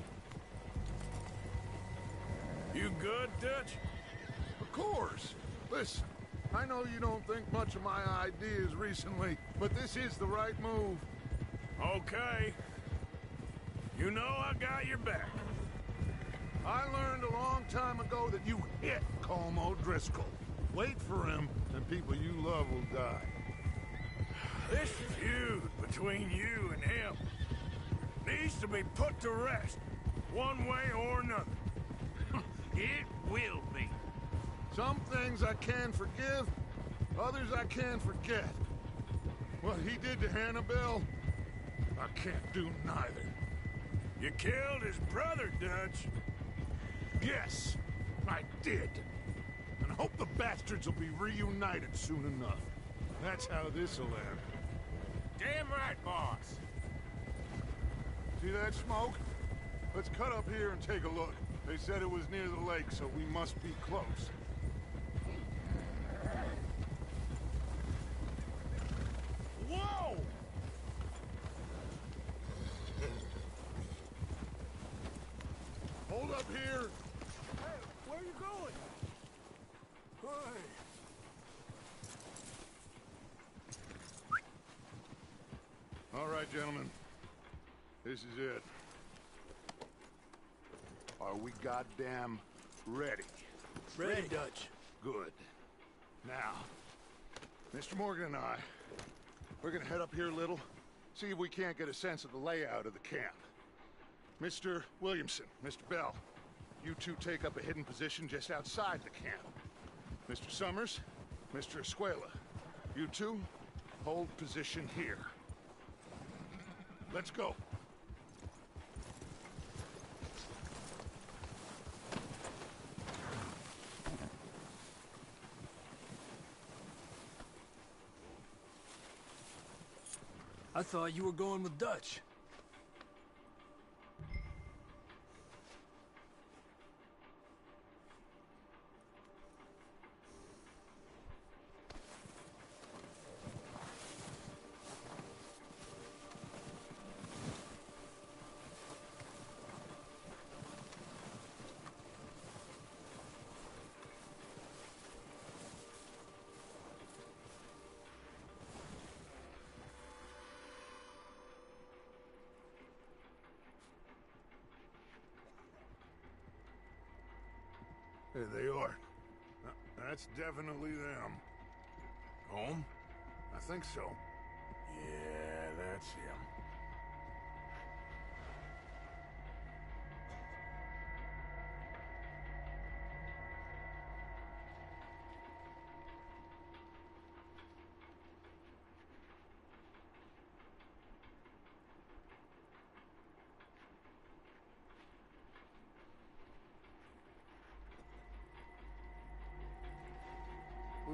S6: You good, Dutch?
S2: Of course. Listen, I know you don't think much of my ideas recently, but this is the right move.
S6: Okay. You know I got your back.
S2: I learned a long time ago that you hit Colm O'Driscoll. Wait for him, and people you love will die.
S6: This feud between you and him needs to be put to rest, one way or another.
S7: It will be.
S2: Some things I can forgive, others I can forget. What he did to Hannibal, I can't do neither.
S6: You killed his brother, Dutch.
S2: Yes, I did. And I hope the bastards will be reunited soon enough. That's how this'll end.
S7: Damn right, boss.
S2: See that smoke? Let's cut up here and take a look. They said it was near the lake, so we must be close.
S6: Whoa!
S2: Hold up here.
S6: Hey, where are you going? Hey.
S2: All right, gentlemen. This is it. Are we goddamn ready?
S10: Ready, Dutch.
S2: Good. Now, Mr. Morgan and I, we're gonna head up here a little, see if we can't get a sense of the layout of the camp. Mr. Williamson, Mr. Bell, you two take up a hidden position just outside the camp. Mr. Summers, Mr. Escuela, you two hold position here. Let's go.
S10: I thought you were going with Dutch.
S2: There they are. That's definitely them.
S6: Home?
S2: I think so.
S6: Yeah, that's him.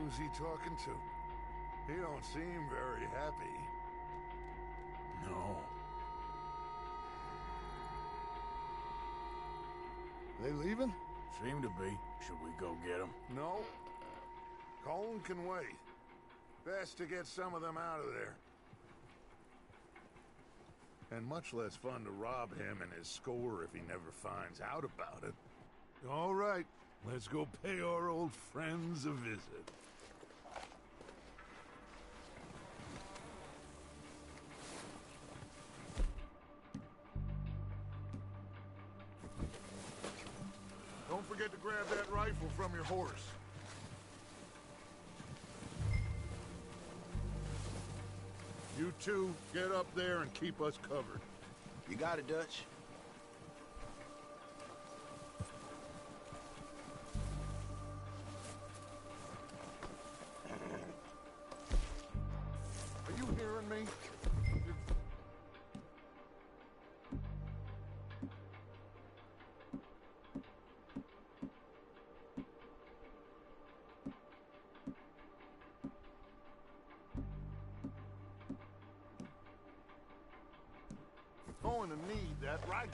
S2: Who's he talking to? He don't seem very happy.
S6: No.
S2: They leaving?
S6: Seem to be. Should we go get them?
S2: No. Colm can wait. Best to get some of them out of there. And much less fun to rob him and his score if he never finds out about it. All right, let's go pay our old friends a visit. Don't forget to grab that rifle from your horse. You two, get up there and keep us covered.
S13: You got it, Dutch.
S2: Are you hearing me? Going to need that rifle.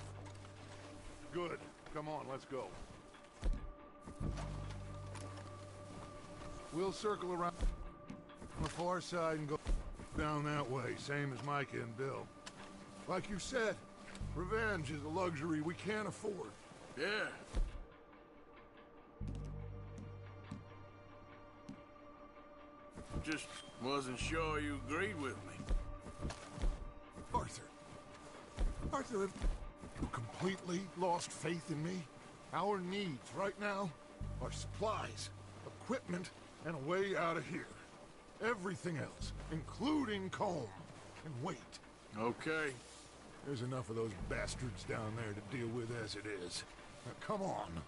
S2: Good. Come on, let's go. We'll circle around on the far side and go down that way, same as Micah and Bill. Like you said, revenge is a luxury we can't afford.
S6: Yeah. Just wasn't sure you agreed with me.
S2: Arthur. Arthur, have you completely lost faith in me? Our needs right now are supplies, equipment, and a way out of here. Everything else, including Colm, can wait.
S6: Okay.
S2: There's enough of those bastards down there to deal with as it is. Now, come on.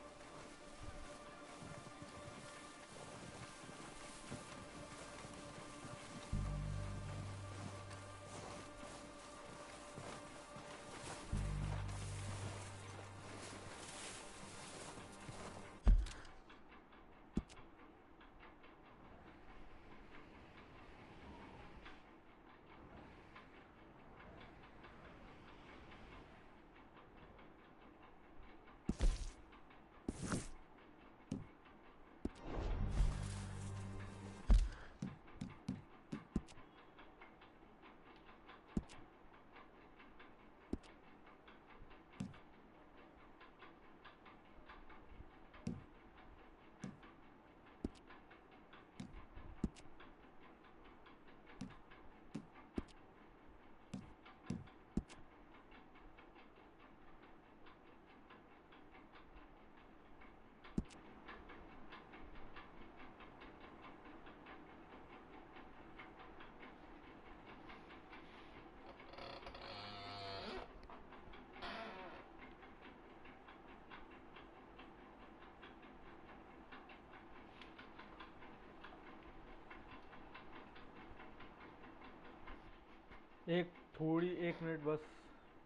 S1: एक minute बस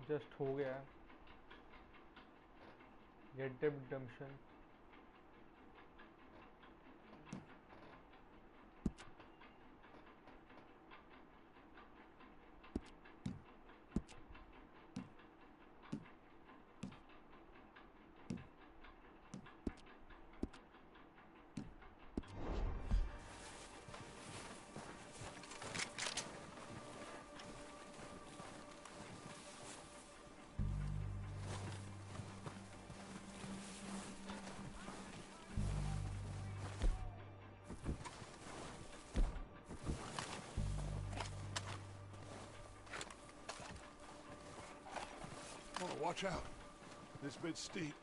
S1: just हो गया है get redemption
S2: Watch out. This bit's steep.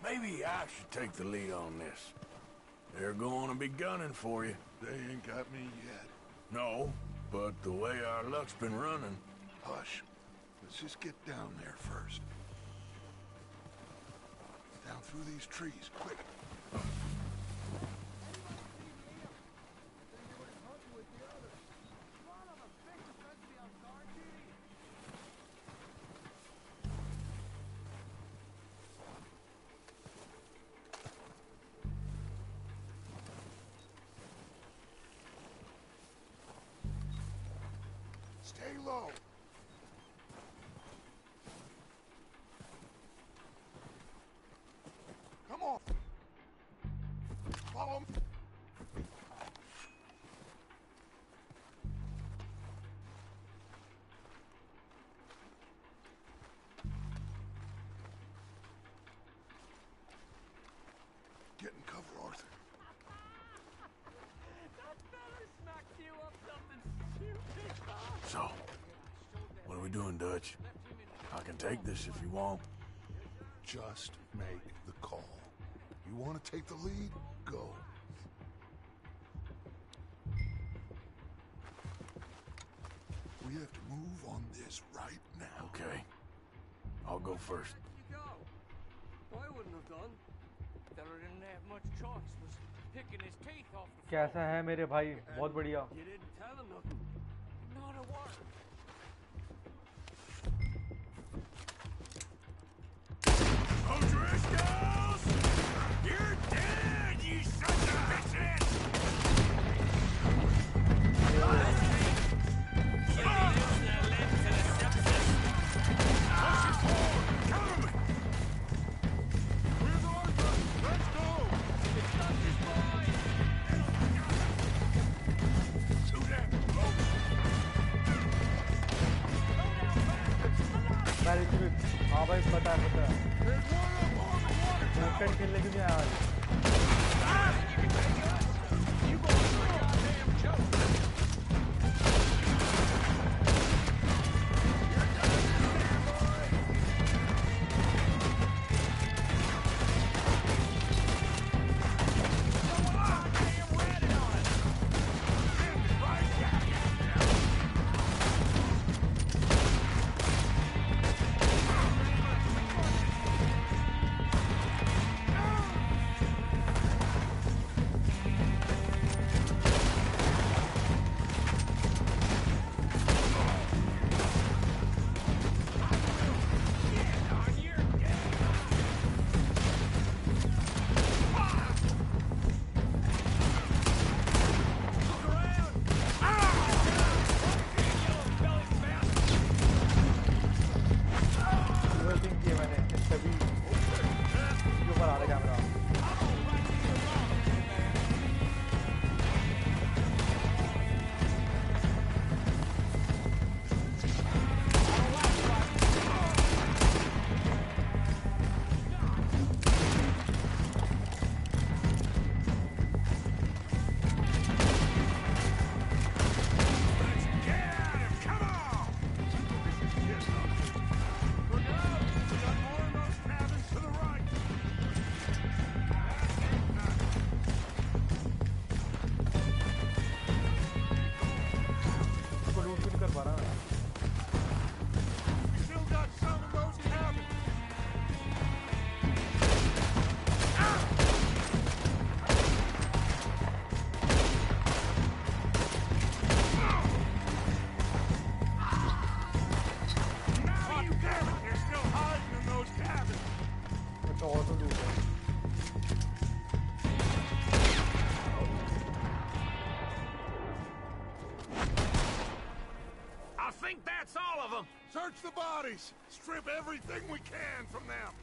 S6: Maybe I should take the lead on this. They're going to be gunning for you.
S2: They ain't got me yet.
S6: No, but the way our luck's been running...
S2: Hush. Let's just get down there first. Down through these trees, quick. Stay low. Come on. Follow me. Get in cover, Arthur.
S6: So, what are we doing, Dutch? I can take this if you want.
S2: Just make the call. You want to take the lead? Go. We have to move on this right now.
S6: Okay. I'll go first.
S8: I wouldn't have done. Feller didn't have much choice. Was picking his teeth off the
S1: कैसा है मेरे भाई? बहुत बढ़िया.
S8: You didn't tell him nothing. Not a word.
S7: O'Driscolls! You're dead, you sons of bitches! Push it forward! Cover me! Where's Arthur? Let's go! It's not his boy! Too damn close!
S1: Very good. हाँ भाई पता है. Cricket खेलने के लिए आया.
S2: Search the bodies! Strip everything we can from them!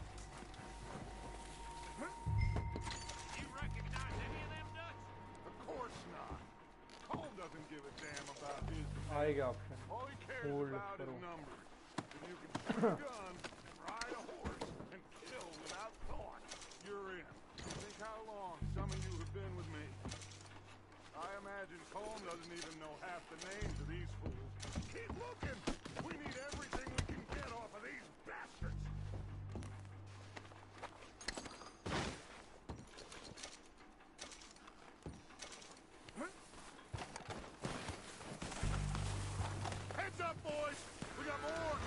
S7: You recognize any of them, Dutch?
S2: Of course not. Cole doesn't give a damn about his...
S1: आएगा option.
S2: All he cares
S1: Hold
S2: about is
S1: करो.
S2: numbers. If you can shoot a gun, ride a horse, and kill without thought, you're in. Think how long some of you have been with me. I imagine Colm doesn't even know half the names of these fools. Keep looking! We need everything we can get off of these bastards! Heads up, boys! We got more!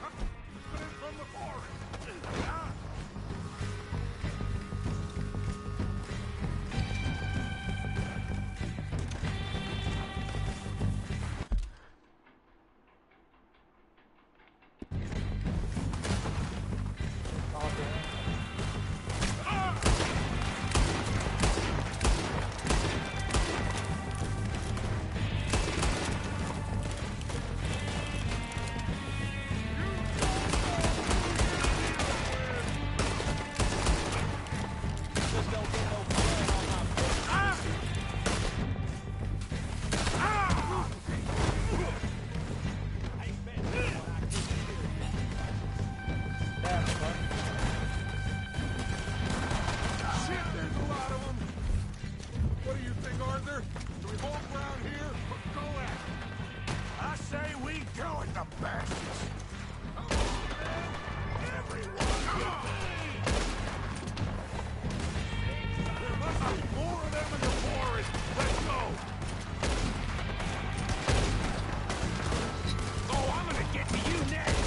S3: Shit, there's a lot of them. What do you think, Arthur? Do we hold ground here or go at it?
S4: I say we go at the bastards. Everyone,
S3: there must be more of them in the forest. Let's go.
S7: Oh, I'm gonna get to you next!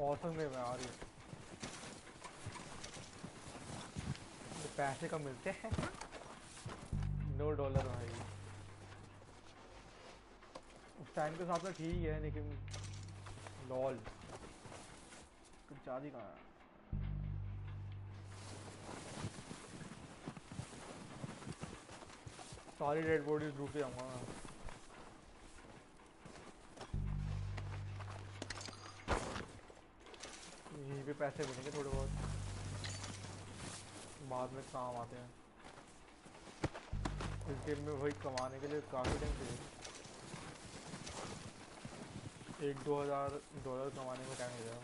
S1: Awesome game है यार ये। पैसे कम मिलते हैं। $9 भाई। उस time के हिसाब से ठीक है लेकिन लॉल कुछ ज़्यादा ही कहाँ है। सारी डेड बॉडीज ढूंढ के जाऊंगा। यहीं पे पैसे मिलेंगे थोड़े बहुत, बाद में काम आते हैं। इस गेम में वही कमाने के लिए काफ़ी टाइम चाहिए। $1-2 कमाने में टाइम लगेगा।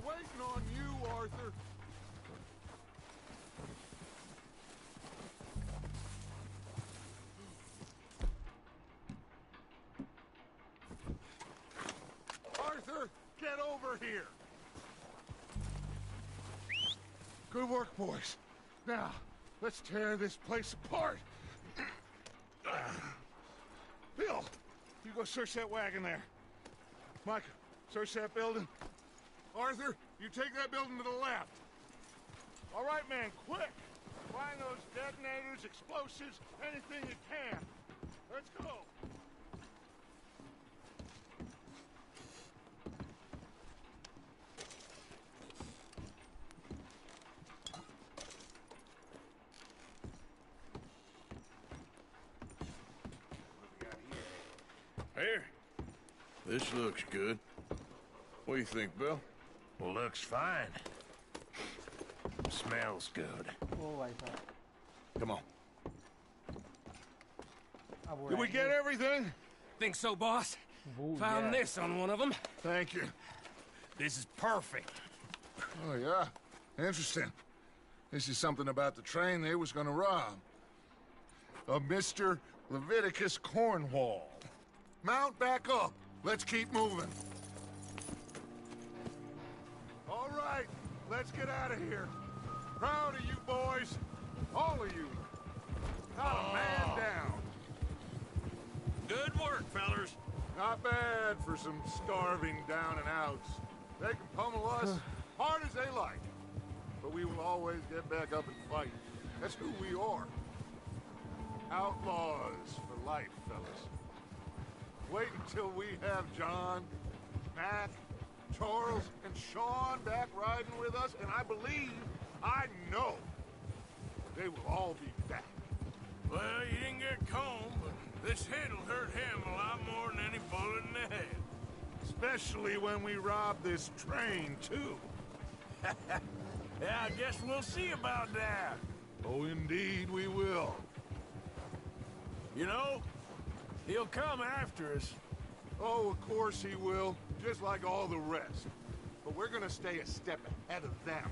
S3: Waiting on you, Arthur. Arthur, get over here. Good work, boys. Now, let's tear this place apart. Bill, you go search that wagon there. Mike, search that building. Arthur, you take that building to the left. All right, man, quick! Find those detonators, explosives, anything you can. Let's go.
S6: Here. This looks good. What do you think, Bill?
S4: Well, looks fine.
S7: smells good.
S1: Oh, भाई साहब.
S7: Come on.
S1: अब
S3: Did we get everything?
S7: Think so, boss?
S1: Ooh,
S7: Found
S1: yeah.
S7: this on one of them.
S3: Thank you.
S7: This is perfect.
S3: Oh, yeah? Interesting. This is something about the train they was gonna rob. Of Mr. Leviticus Cornwall. Mount back up. Let's keep moving. All right, let's get out of here. Proud of you boys. All of you. Not a man down.
S7: Good work, fellers.
S3: Not bad for some starving down and outs. They can pummel us hard as they like. But we will always get back up and fight. That's who we are. Outlaws for life, fellas. Wait until we have John, Mac, Charles, and Sean back riding with us, and I know, they will all be back.
S6: Well, you didn't get Combe, but this hit'll hurt him a lot more than any bullet in the head.
S3: Especially when we rob this train, too.
S6: Yeah, I guess we'll see about that.
S3: Oh, indeed we will.
S6: You know, he'll come after us.
S3: Oh, of course he will, just like all the rest. But we're gonna stay a step ahead of them.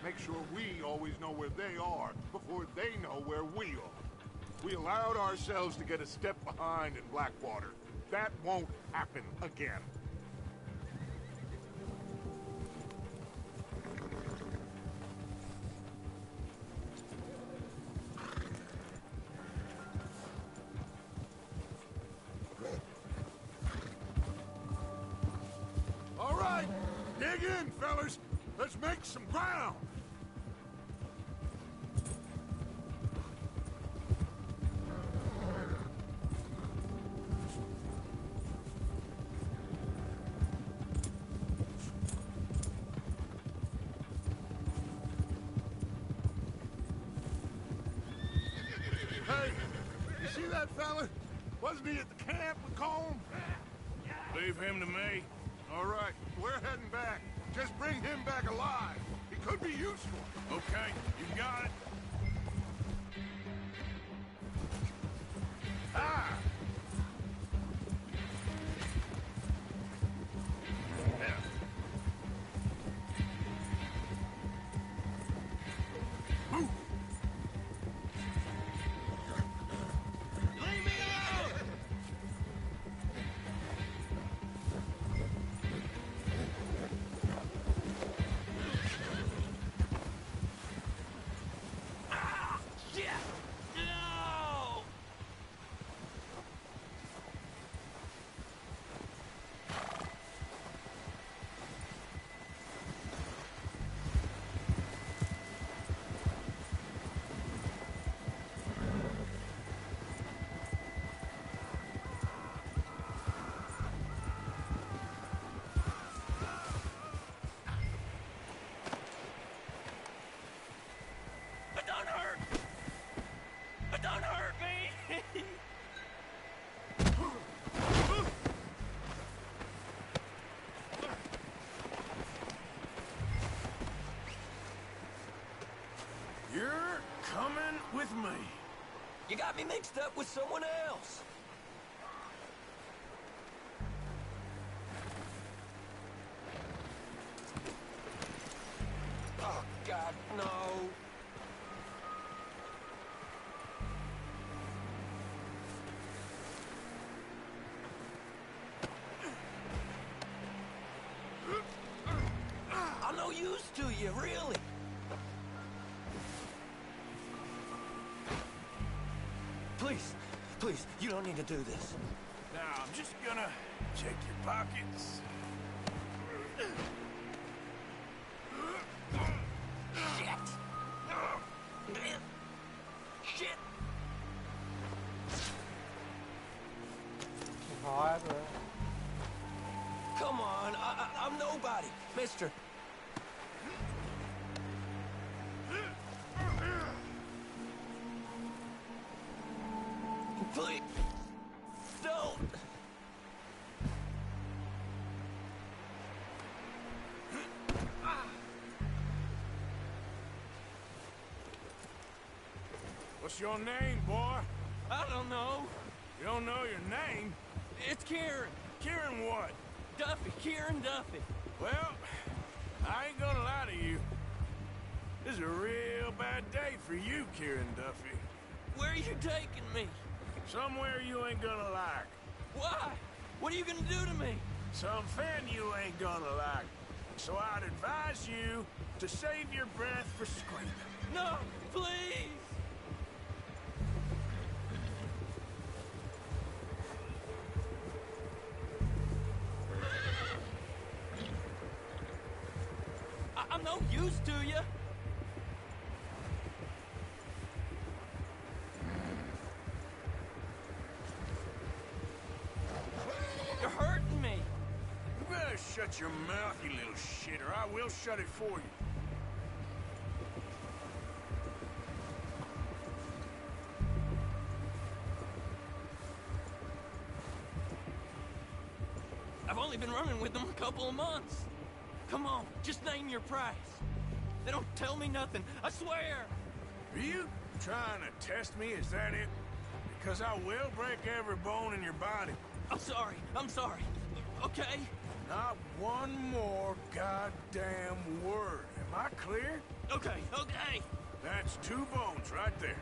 S3: Make sure we always know where they are before they know where we are. We allowed ourselves to get a step behind in Blackwater. That won't happen again. All right, dig in, fellas. Let's make some ground. Hey, you see that fella? Wasn't he at the camp with Colm?
S6: Leave him to me.
S3: All right, we're heading back. Just bring him back alive. He could be useful.
S6: Okay, you got it.
S3: Ah!
S10: Don't hurt me!
S6: You're coming with me.
S10: You got me mixed up with someone else. Oh, God, no. I'm no use to you, really. Please, please, you don't need to do this.
S6: Now, I'm just gonna check your pockets.
S10: Shit! Shit! Come on, I'm nobody, mister. Please, don't.
S6: What's your name, boy?
S10: I don't know.
S6: You don't know your name?
S10: It's Kieran.
S6: Kieran what?
S10: Duffy. Kieran Duffy.
S6: Well, I ain't gonna lie to you. This is a real bad day for you, Kieran Duffy.
S10: Where are you taking me?
S6: Somewhere you ain't gonna like.
S10: Why? What are you gonna do to me?
S6: Something you ain't gonna like. So I'd advise you to save your breath for screaming.
S10: No, please! I'm no use to you. You're hurting me.
S6: You better shut your mouth, you little shit, or I will shut it for you.
S10: I've only been running with them a couple of months. Come on, just name your price. They don't tell me nothing, I swear.
S6: Are you trying to test me? Is that it? Because I will break every bone in your body.
S10: I'm sorry. Okay?
S6: Not one more goddamn word. Am I clear?
S10: Okay.
S6: That's 2 bones right there.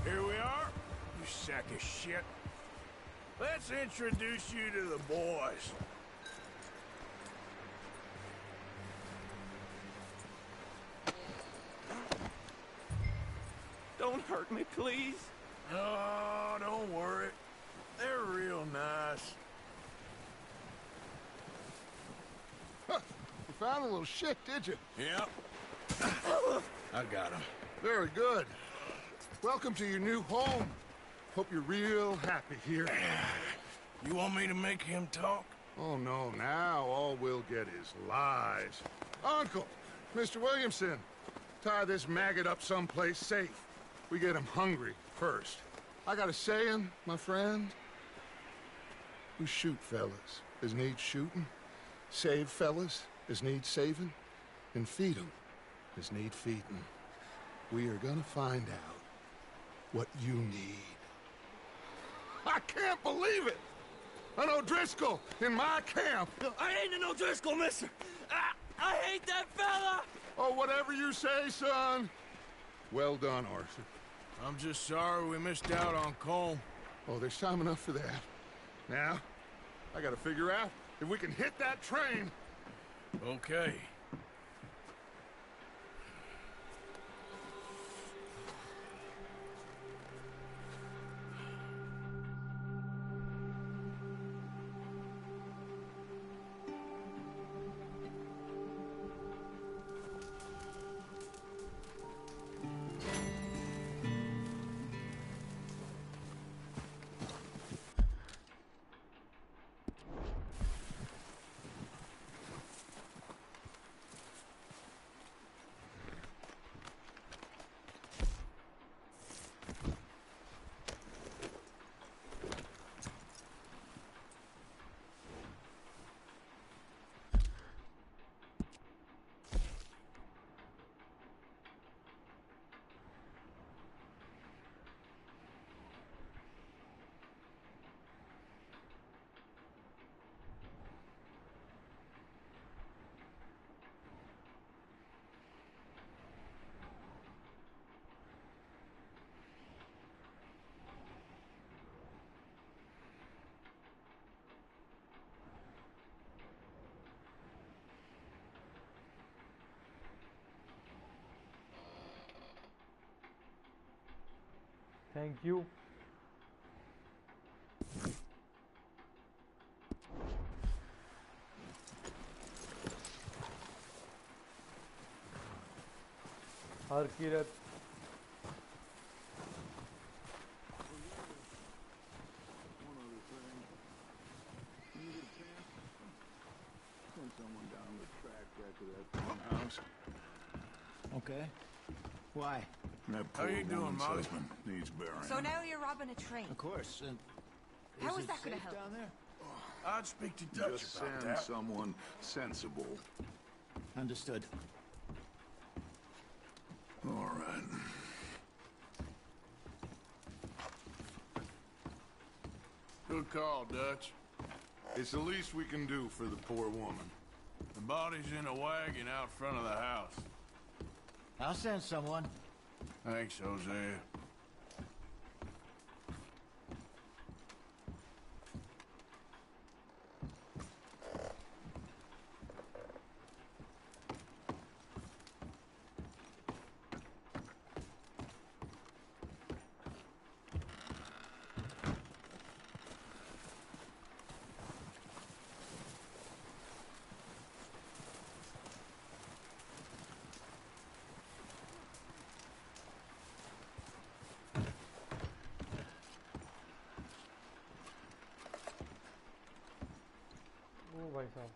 S6: Here we are, you sack of shit. Let's introduce you to the boys.
S10: Don't hurt me, please.
S6: Oh, don't worry. They're real nice.
S2: Huh. You found a little shit, did you?
S6: Yep. I got him.
S2: Very good. Welcome to your new home. Hope you're real happy here.
S6: You want me to make him talk?
S2: Oh, no. Now all we'll get is lies. Uncle, Mr. Williamson, tie this maggot up someplace safe. We get him hungry first. I got a saying, my friend. We shoot fellas as need shooting, save fellas as need saving, and feed 'em as need feeding. We are gonna find out what you need. I can't believe it! An O'Driscoll in my camp!
S10: I ain't an O'Driscoll, mister! I hate that fella!
S2: Oh, whatever you say, son. Well done, Arthur.
S6: I'm just sorry we missed out on Colm.
S2: Oh, there's time enough for that. Now, I gotta figure out if we can hit that train.
S6: Okay.
S1: Thank you. Harkirat.
S12: Send someone down the track back to that farmhouse.
S4: Okay. Why?
S12: That
S6: How
S12: poor
S6: you doing,
S12: woman's
S6: Molly?
S12: husband needs burying.
S14: So now you're robbing a train.
S4: Of course. And
S14: How is
S4: it
S14: that gonna
S4: safe
S14: help?
S4: down there?
S6: I'd speak to Dutch
S12: Just
S6: about
S12: send
S6: that.
S12: someone sensible.
S4: Understood.
S12: All right.
S6: Good call, Dutch.
S3: It's the least we can do for the poor woman.
S6: The body's in a wagon out front of the house.
S4: I'll send someone.
S6: Thanks, Hosea.
S1: Oh भाई साहब.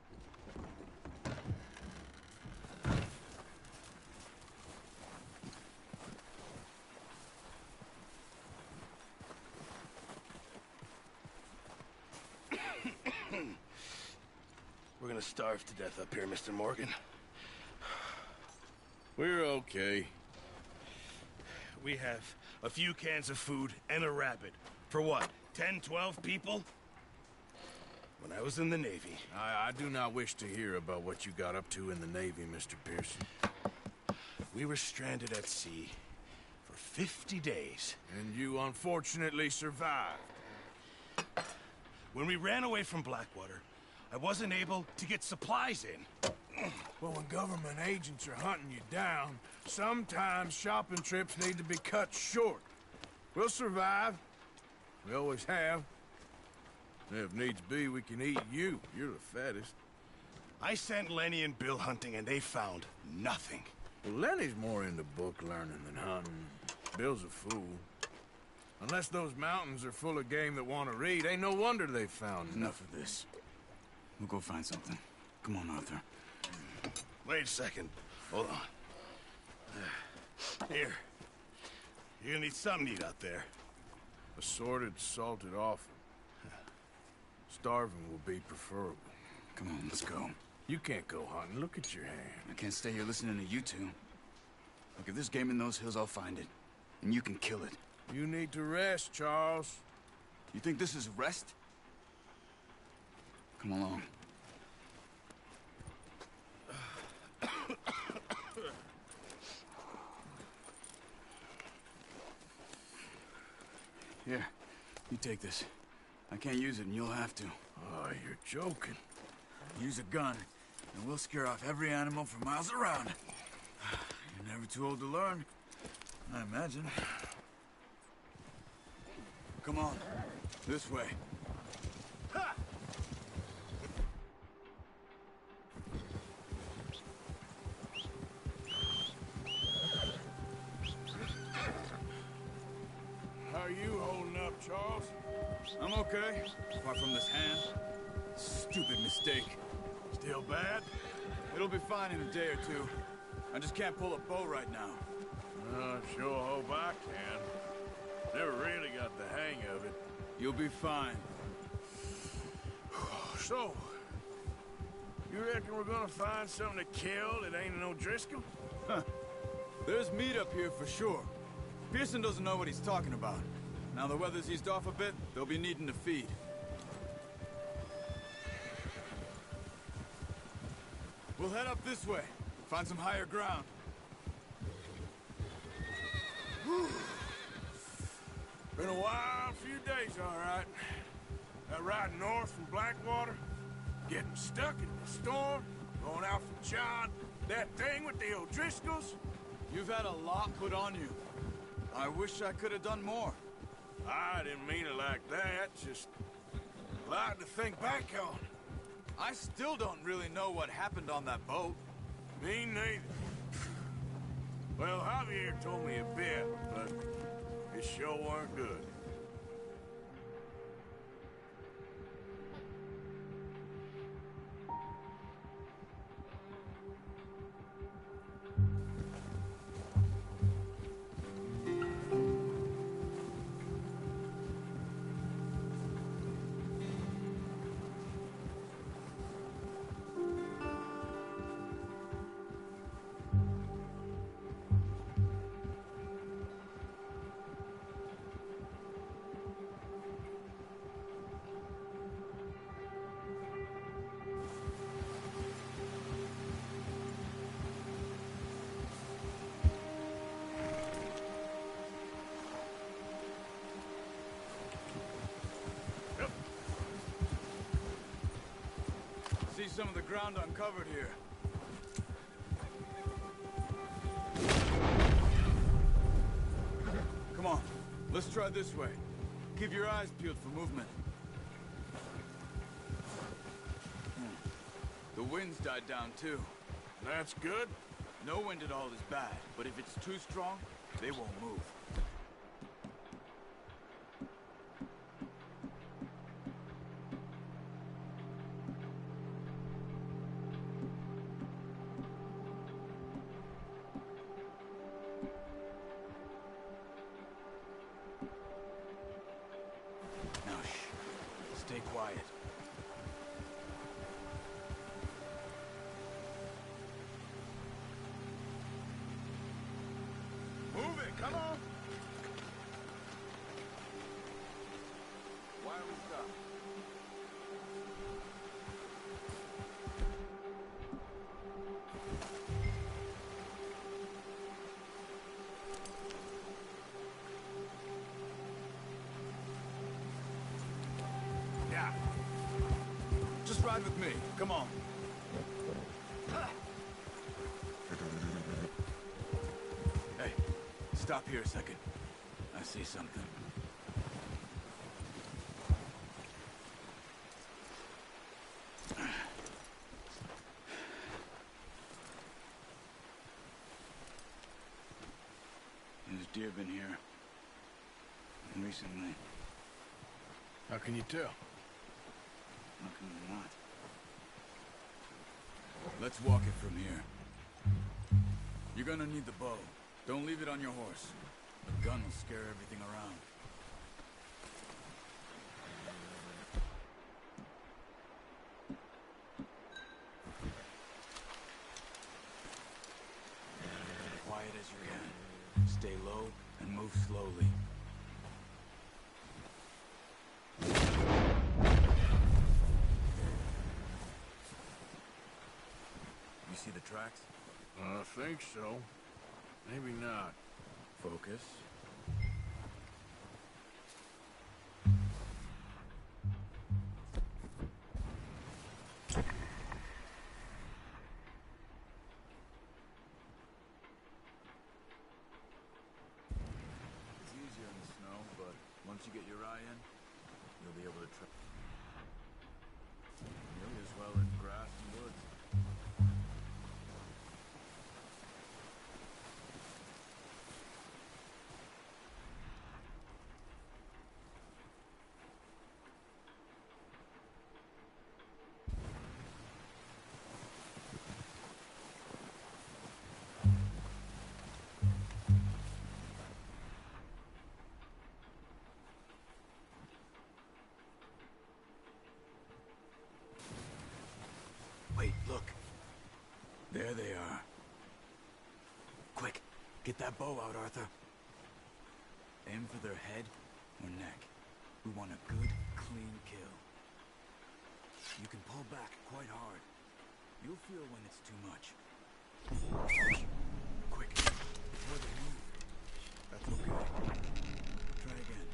S15: We're gonna starve to death up here, Mr. Morgan.
S6: We're okay.
S15: We have a few cans of food and a rabbit. For what, 10, 12 people? When I was in the Navy...
S6: I do not wish to hear about what you got up to in the Navy, Mr. Pearson.
S15: We were stranded at sea for 50 days.
S6: And you unfortunately survived.
S15: When we ran away from Blackwater, I wasn't able to get supplies in.
S6: Well, when government agents are hunting you down, sometimes shopping trips need to be cut short. We'll survive. We always have. If needs be, we can eat you. You're the fattest.
S15: I sent Lenny and Bill hunting, and they found nothing.
S6: Well, Lenny's more into book learning than hunting. Bill's a fool. Unless those mountains are full of game that want to read, ain't no wonder they found
S16: Enough of this. We'll go find something. Come on, Arthur.
S15: Wait a second. Hold on. Here. You're gonna need something to eat out there.
S6: Assorted, salted offal. Starving will be preferable.
S16: Come on, let's go.
S6: You can't go hunting. Look at your hand.
S16: I can't stay here listening to you two. Look, if there's game in those hills, I'll find it. And you can kill it.
S6: You need to rest, Charles.
S16: You think this is rest? Come along. Here, you take this. I can't use it, and you'll have to.
S6: Oh, you're joking.
S16: Use a gun, and we'll scare off every animal for miles around. You're never too old to learn, I imagine. Come on, this way. Ha!
S6: How are you holding up, Charles?
S16: I'm okay, apart from this hand. Stupid mistake.
S6: Still bad?
S16: It'll be fine in a day or two. I just can't pull a bow right now.
S6: Sure hope I can. Never really got the hang of it.
S16: You'll be fine.
S6: So, you reckon we're gonna find something to kill that ain't an O'Driscoll?
S16: Huh. There's meat up here for sure. Pearson doesn't know what he's talking about. Now the weather's eased off a bit, they'll be needing to feed. We'll head up this way. Find some higher ground.
S6: Been a wild few days, all right. That ride north from Blackwater, getting stuck in the storm, going out from John, that thing with the O'Driscolls.
S16: You've had a lot put on you. I wish I could have done more.
S6: I didn't mean it like that, just a lot to think back on.
S16: I still don't really know what happened on that boat.
S6: Me neither. Well, Javier told me a bit, but it sure weren't good.
S16: See some of the ground uncovered here. Come on, let's try this way. Keep your eyes peeled for movement. The wind's died down too.
S6: That's good.
S16: No wind at all is bad, but if it's too strong, they won't move. Now shh. Stay quiet.
S3: Move it, come on!
S16: Why are we stopped?
S3: Yeah.
S16: Just ride with me. Come on. Hey, stop here a second. I see something. There's deer been here. Recently.
S6: How can you tell?
S16: How can you not? Let's walk it from here. You're gonna need the bow. Don't leave it on your horse. A gun will scare everything around. Quiet as you can. Stay low and move slowly. You see the tracks?
S6: I think so. Maybe not.
S16: Focus. It's easier in the snow, but once you get your eye in, you'll be able to track. Nearly as well in grass and woods. Wait, look. There they are. Quick, get that bow out, Arthur. Aim for their head or neck. We want a good, clean kill. You can pull back quite hard. You'll feel when it's too much. Quick, before they move. That's okay. Try again.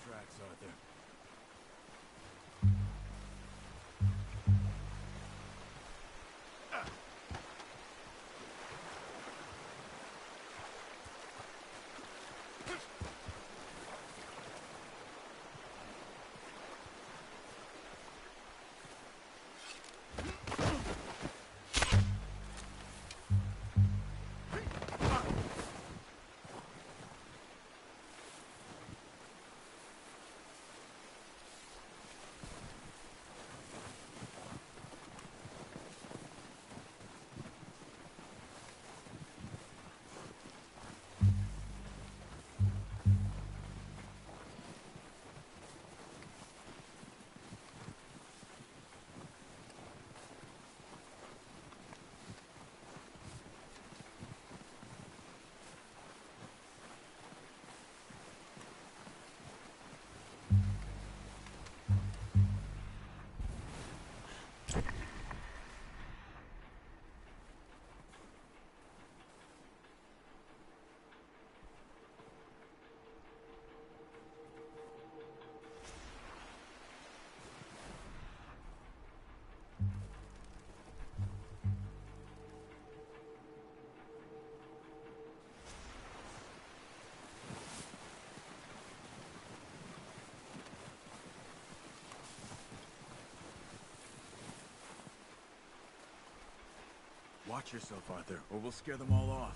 S16: tracks, Arthur. Watch yourself, Arthur, or we'll scare them all off.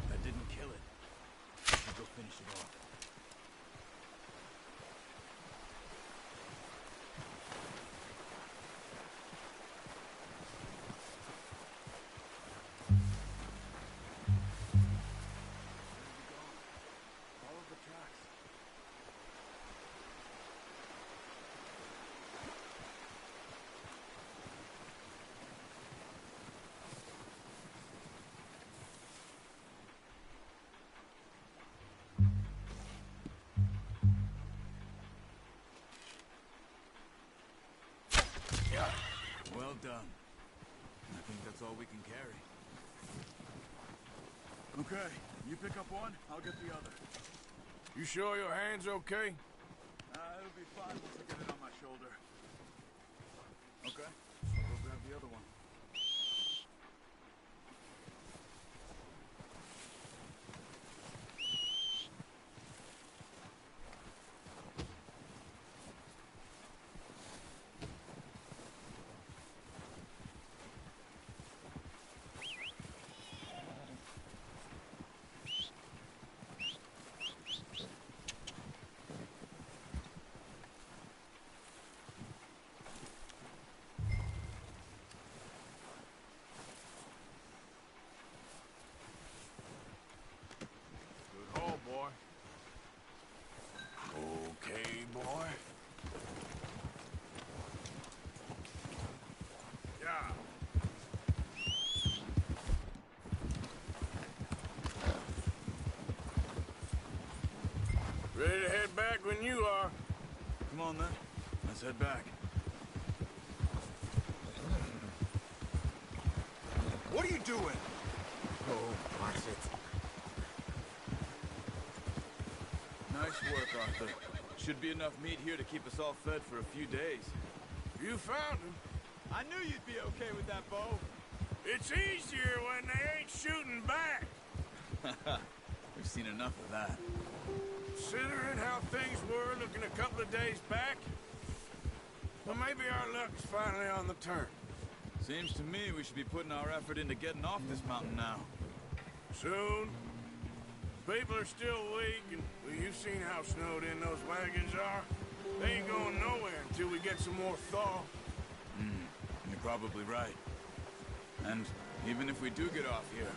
S16: That didn't kill it. I'll go finish it off. Follow the tracks. Well done. I think that's all we can carry. Okay, you pick up one, I'll get the other.
S6: You sure your hand's okay?
S16: It'll be fine once I get it on my shoulder. Okay, I'll go grab the other one.
S6: Good haul, boy. Okay, boy. Yeah. Ready to head back when you are.
S16: Come on then, let's head back.
S3: What are you doing?
S13: Oh, watch it.
S16: Nice work, Arthur. Should be enough meat here to keep us all fed for a few days.
S6: You found him.
S16: I knew you'd be okay with that bow.
S6: It's easier when they ain't shooting back.
S16: We've seen enough of that.
S6: Considering how things were looking a couple of days back, well, maybe our luck's finally on the turn.
S16: Seems to me we should be putting our effort into getting off this mountain now.
S6: Soon. People are still weak, and well, you've seen how snowed in those wagons are. They ain't going nowhere until we get some more thaw.
S16: You're probably right. And even if we do get off here,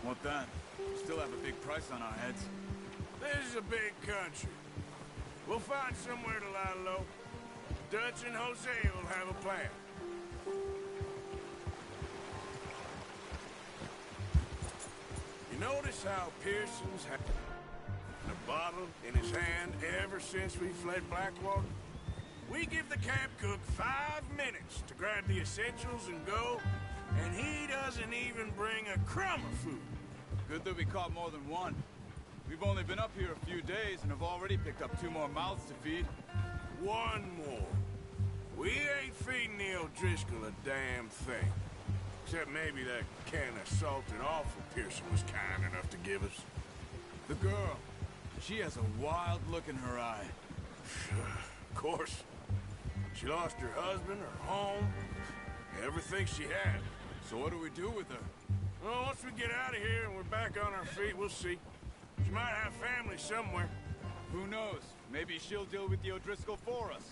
S16: what then? We still have a big price on our heads.
S6: This is a big country. We'll find somewhere to lie low. Dutch and Jose will have a plan. notice how Pearson's had a bottle in his hand ever since we fled Blackwater? We give the camp cook 5 minutes to grab the essentials and go, and he doesn't even bring a crumb of food.
S16: Good that we caught more than one. We've only been up here a few days and have already picked up 2 more mouths to feed.
S6: 1 more. We ain't feeding the O'Driscoll a damn thing. Except maybe that can of salted offal Pearson was kind enough to give us.
S16: The girl. She has a wild look in her eye.
S6: Of course. She lost her husband, her home, everything she had.
S16: So what do we do with her?
S6: Well, once we get out of here and we're back on our feet, we'll see. She might have family somewhere.
S16: Who knows? Maybe she'll deal with the O'Driscoll for us.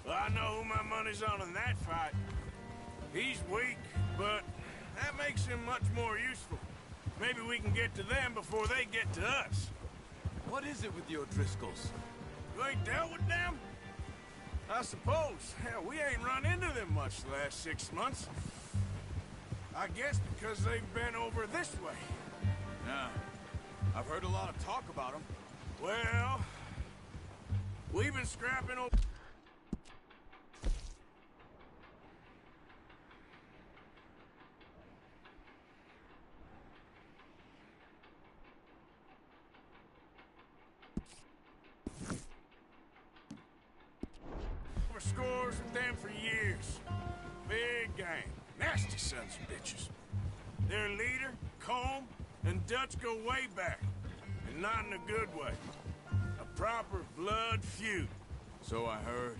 S6: Well, I know who my money's on in that fight. He's weak, but that makes him much more useful. Maybe we can get to them before they get to us.
S16: What is it with the O'Driscolls?
S6: You ain't dealt with them? I suppose. Hell, we ain't run into them much the last 6 months. I guess because they've been over this way.
S16: Yeah. I've heard a lot of talk about them.
S6: Well, we've been scrapping over... scores with them for years. Big gang. Nasty sons of bitches. Their leader, Colm, and Dutch go way back. And not in a good way. A proper blood feud.
S16: So I heard.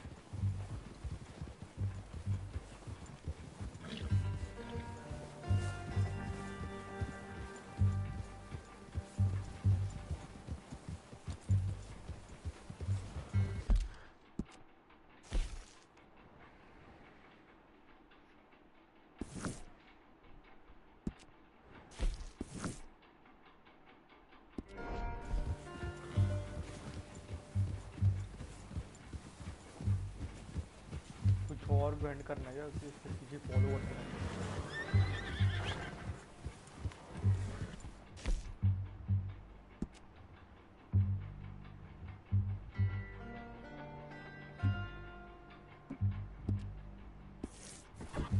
S1: और grind करना है उसकी strategy follow करना है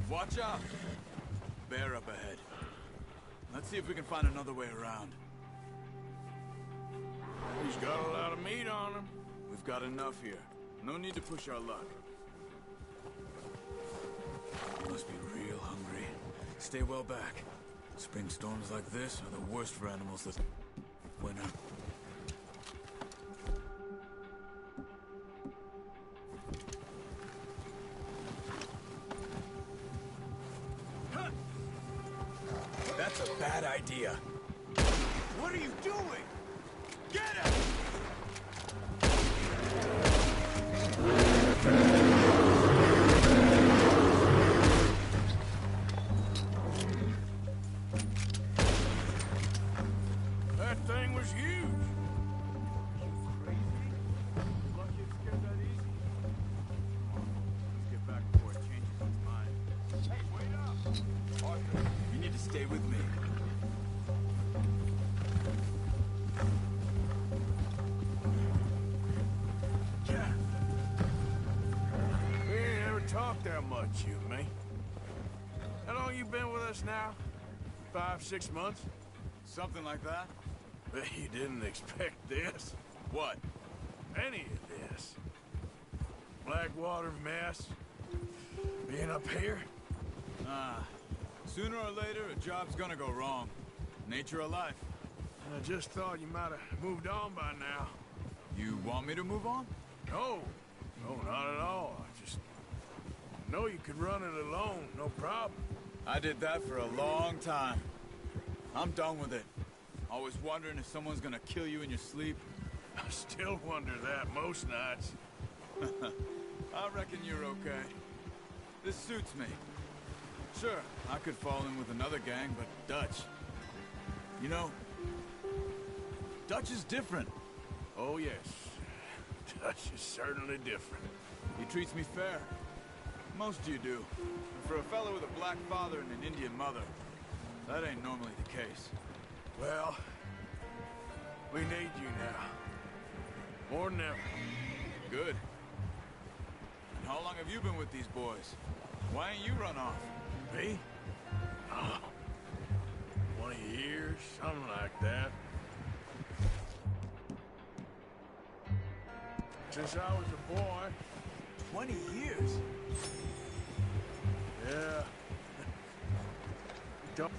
S16: Watch out! Bear up ahead. Let's see if we can find another way around.
S6: He's got a lot of meat on him.
S16: We've got enough here. No need to push our luck. You must be real hungry. Stay well back. Spring storms like this are the worst for animals this winter. That's a bad idea. What are you doing? Get him!
S6: That thing was huge.
S16: Lucky it scared that easy. Let's get back before it changes its mind. Hey, wait up! Arthur, you need to stay with me.
S6: Yeah. We ain't ever talked that much, you and me. How long you been with us now? 5, 6 months?
S16: Something like that.
S6: Bet you didn't expect this.
S16: What?
S6: Any of this. Blackwater mess. Being up here.
S16: Sooner or later, a job's gonna go wrong. Nature of life.
S6: I just thought you might have moved on by now.
S16: You want me to move on?
S6: No. No, not at all. I just know you could run it alone, no problem.
S16: I did that for a long time. I'm done with it. Always wondering if someone's gonna kill you in your sleep.
S6: I still wonder that most nights.
S16: I reckon you're okay. This suits me. Sure, I could fall in with another gang, but Dutch... You know, Dutch is different.
S6: Oh, yes. Dutch is certainly different.
S16: He treats me fair. Most of you do. And for a fellow with a black father and an Indian mother, That ain't normally the case.
S6: Well, we need you now. More than ever.
S16: Good. And how long have you been with these boys? Why ain't you run off?
S6: Me? 20 years, something like that. Since I was a boy.
S16: 20 years?
S6: Yeah. Don't...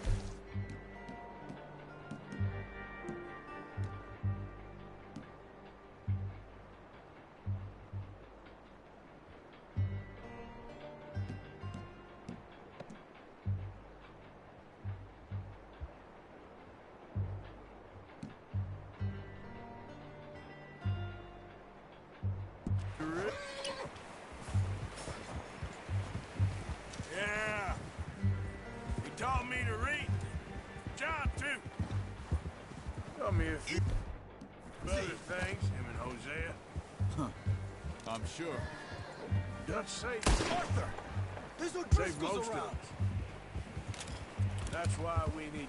S6: Yeah. He taught me to read. John, too. Taught me a few other things, him and Hosea.
S16: Huh. I'm sure.
S6: Dutch saved
S10: Arthur! There's no
S6: Save
S10: Driscolls
S6: most of
S10: around!
S6: us. That's why we need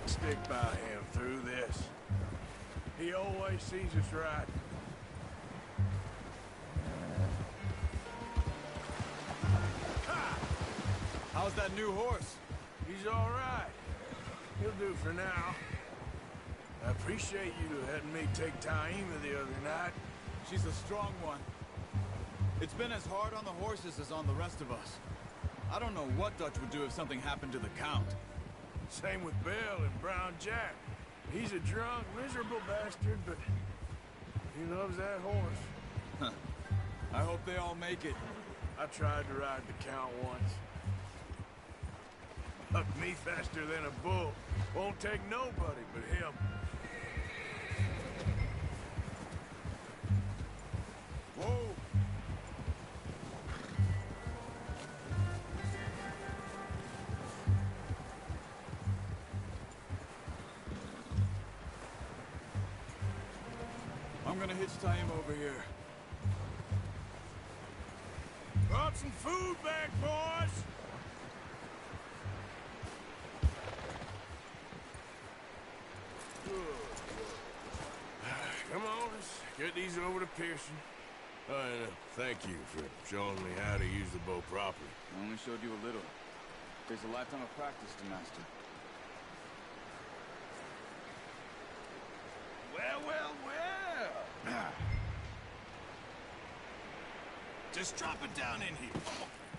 S6: to stick by him through this. He always sees us right.
S16: How's that new horse?
S6: He's all right. He'll do for now. I appreciate you letting me take Taima the other night.
S16: She's a strong one. It's been as hard on the horses as on the rest of us. I don't know what Dutch would do if something happened to the Count.
S6: Same with Bill and Brown Jack. He's a drunk, miserable bastard, but he loves that horse.
S16: Huh. I hope they all make it.
S6: I tried to ride the Count once. Bucked me faster than a bull. Won't take nobody but him.
S16: Whoa! I'm gonna hitch Taima over here.
S6: Brought some food back, boys! Come on, let's get these over to Pearson. And thank you for showing me how to use the bow properly.
S16: I only showed you a little. Takes a lifetime of practice to master.
S15: Well, well, well. Just drop it down in here.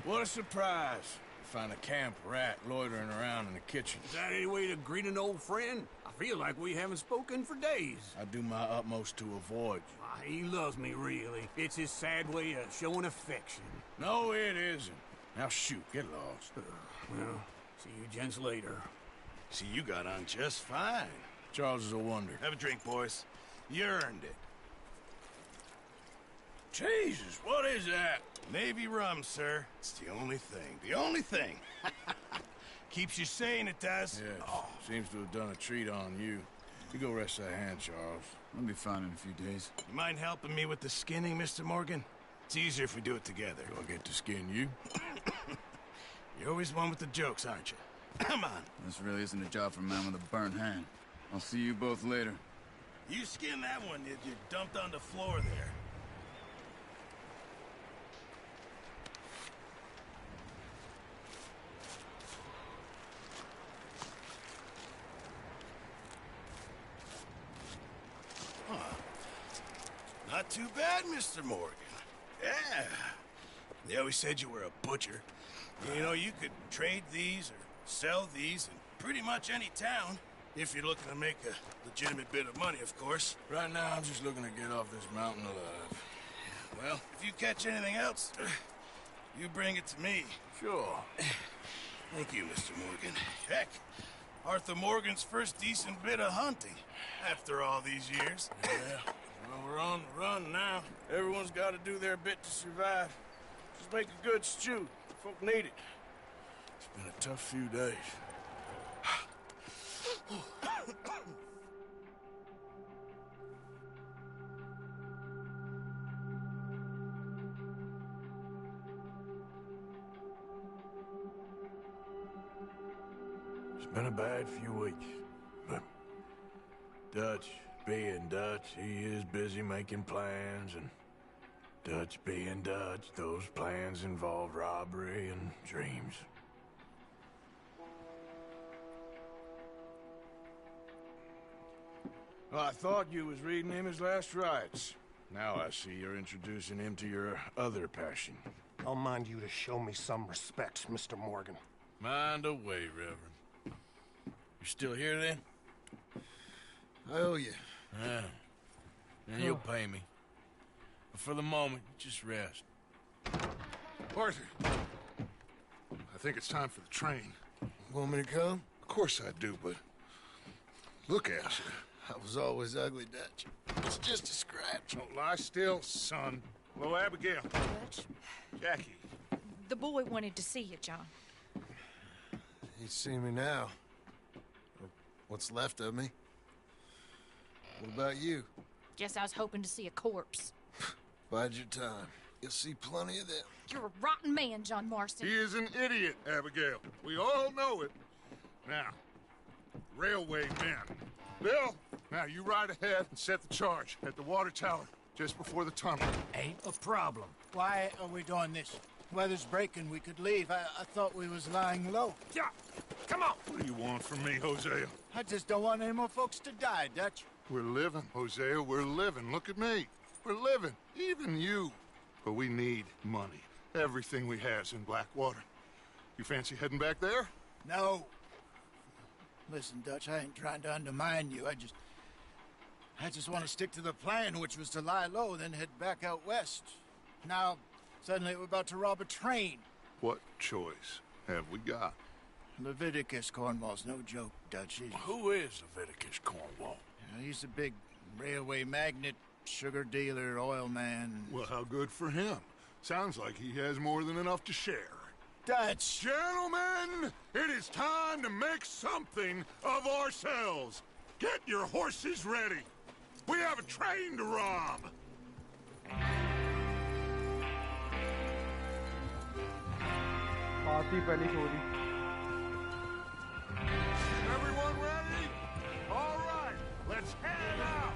S6: What a surprise. Find a camp rat loitering around in the kitchen.
S7: Is that any way to greet an old friend? I feel like we haven't spoken for days.
S6: I do my utmost to avoid you.
S7: He loves me, really. It's his sad way of showing affection.
S6: No, it isn't. Now shoot, get lost.
S7: Well, see you gents later.
S15: See, you got on just fine.
S6: Charles is a wonder.
S15: Have a drink, boys. You earned it.
S6: Jesus, what is that?
S15: Navy rum, sir. It's the only thing. The only thing. Keeps you sane, it does.
S6: Yes, seems to have done a treat on you. You go rest that hand, Charles.
S16: I'll be fine in a few days.
S15: You mind helping me with the skinning, Mr. Morgan? It's easier if we do it together.
S6: Do I get to skin you?
S15: You're always one with the jokes, aren't you? Come on.
S16: This really isn't a job for a man with a burnt hand. I'll see you both later.
S15: You skin that one that you dumped on the floor there. Not too bad, Mr. Morgan. Yeah. They always said you were a butcher. You know, you could trade these or sell these in pretty much any town. If you're looking to make a legitimate bit of money, of course.
S6: Right now, I'm just looking to get off this mountain alive.
S15: Well, if you catch anything else, you bring it to me.
S6: Sure.
S15: Thank you, Mr. Morgan. Heck, Arthur Morgan's first decent bit of hunting after all these years.
S6: Yeah. Well, we're on the run now. Everyone's got to do their bit to survive. Just make a good stew. Folk need it. It's been a tough few days. Been a bad few weeks, but Dutch being Dutch, he is busy making plans, and Dutch being Dutch, those plans involve robbery and dreams. Well, I thought you was reading him his last rites. Now I see you're introducing him to your other passion.
S17: I'll mind you to show me some respect, Mr. Morgan.
S6: Mind away, Reverend. You still here, then?
S15: I owe you.
S6: Yeah. And you'll pay me. But for the moment, just rest.
S3: Arthur, I think it's time for the train.
S15: Want me to come?
S3: Of course I do, but look at you.
S15: I was always ugly, Dutch. It's just a scratch.
S3: Don't lie still, son. Hello, Abigail.
S14: Dutch,
S3: Jackie.
S14: the boy wanted to see you, John.
S15: He's seen me now. What's left of me. What about you?
S11: Guess I was hoping to see a corpse.
S15: Bide your time. You'll see plenty of them.
S11: You're a rotten man, John Marston.
S3: He is an idiot, Abigail. We all know it. Now, railway men. Bill, now you ride ahead and set the charge at the water tower just before the tunnel.
S4: Ain't a problem. Why are we doing this? Weather's breaking. We could leave. I thought we was lying low.
S3: Yeah, come on. What do you want from me, Hosea?
S4: I just don't want any more folks to die, Dutch.
S3: We're living, Hosea. We're living. Look at me. We're living. Even you. But we need money. Everything we has in Blackwater. You fancy heading back there?
S4: No. Listen, Dutch, I ain't trying to undermine you. I just want to stick to the plan, which was to lie low, then head back out west. Now, suddenly we're about to rob a train.
S3: What choice have we got?
S4: Leviticus Cornwall's no joke, Dutch.
S6: Who is Leviticus Cornwall?
S4: He's a big railway magnate, sugar dealer, oil man.
S3: Well, how good for him. Sounds like he has more than enough to share.
S4: Dutch!
S3: Gentlemen, it is time to make something of ourselves. Get your horses ready. We have a train to rob.
S1: आती पहली चोरी.
S3: Everyone ready? All right, let's head out.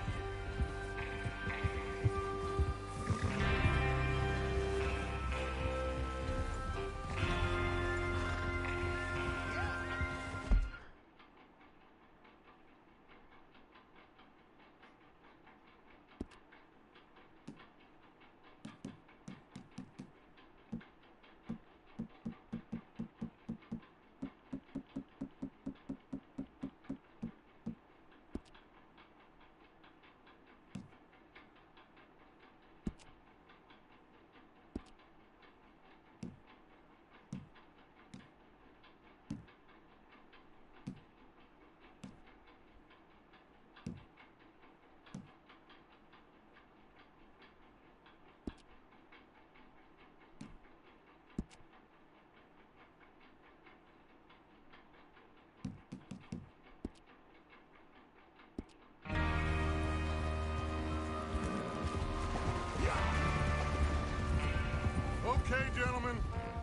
S3: Okay, gentlemen,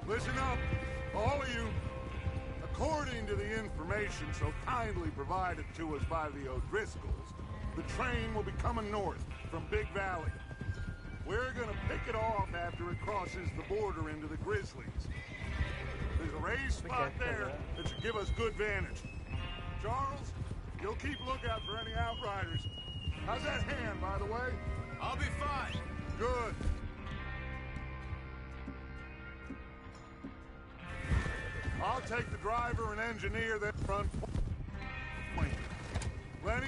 S3: listen up, all of you. According to the information so kindly provided to us by the O'Driscolls, the train will be coming north from Big Valley. We're gonna pick it off after it crosses the border into the Grizzlies. There's a raised spot there that should give us good vantage. Charles, you'll keep lookout for any outriders. How's that hand, by the way?
S15: I'll be fine.
S3: Good. I'll take the driver and engineer that front point. Lenny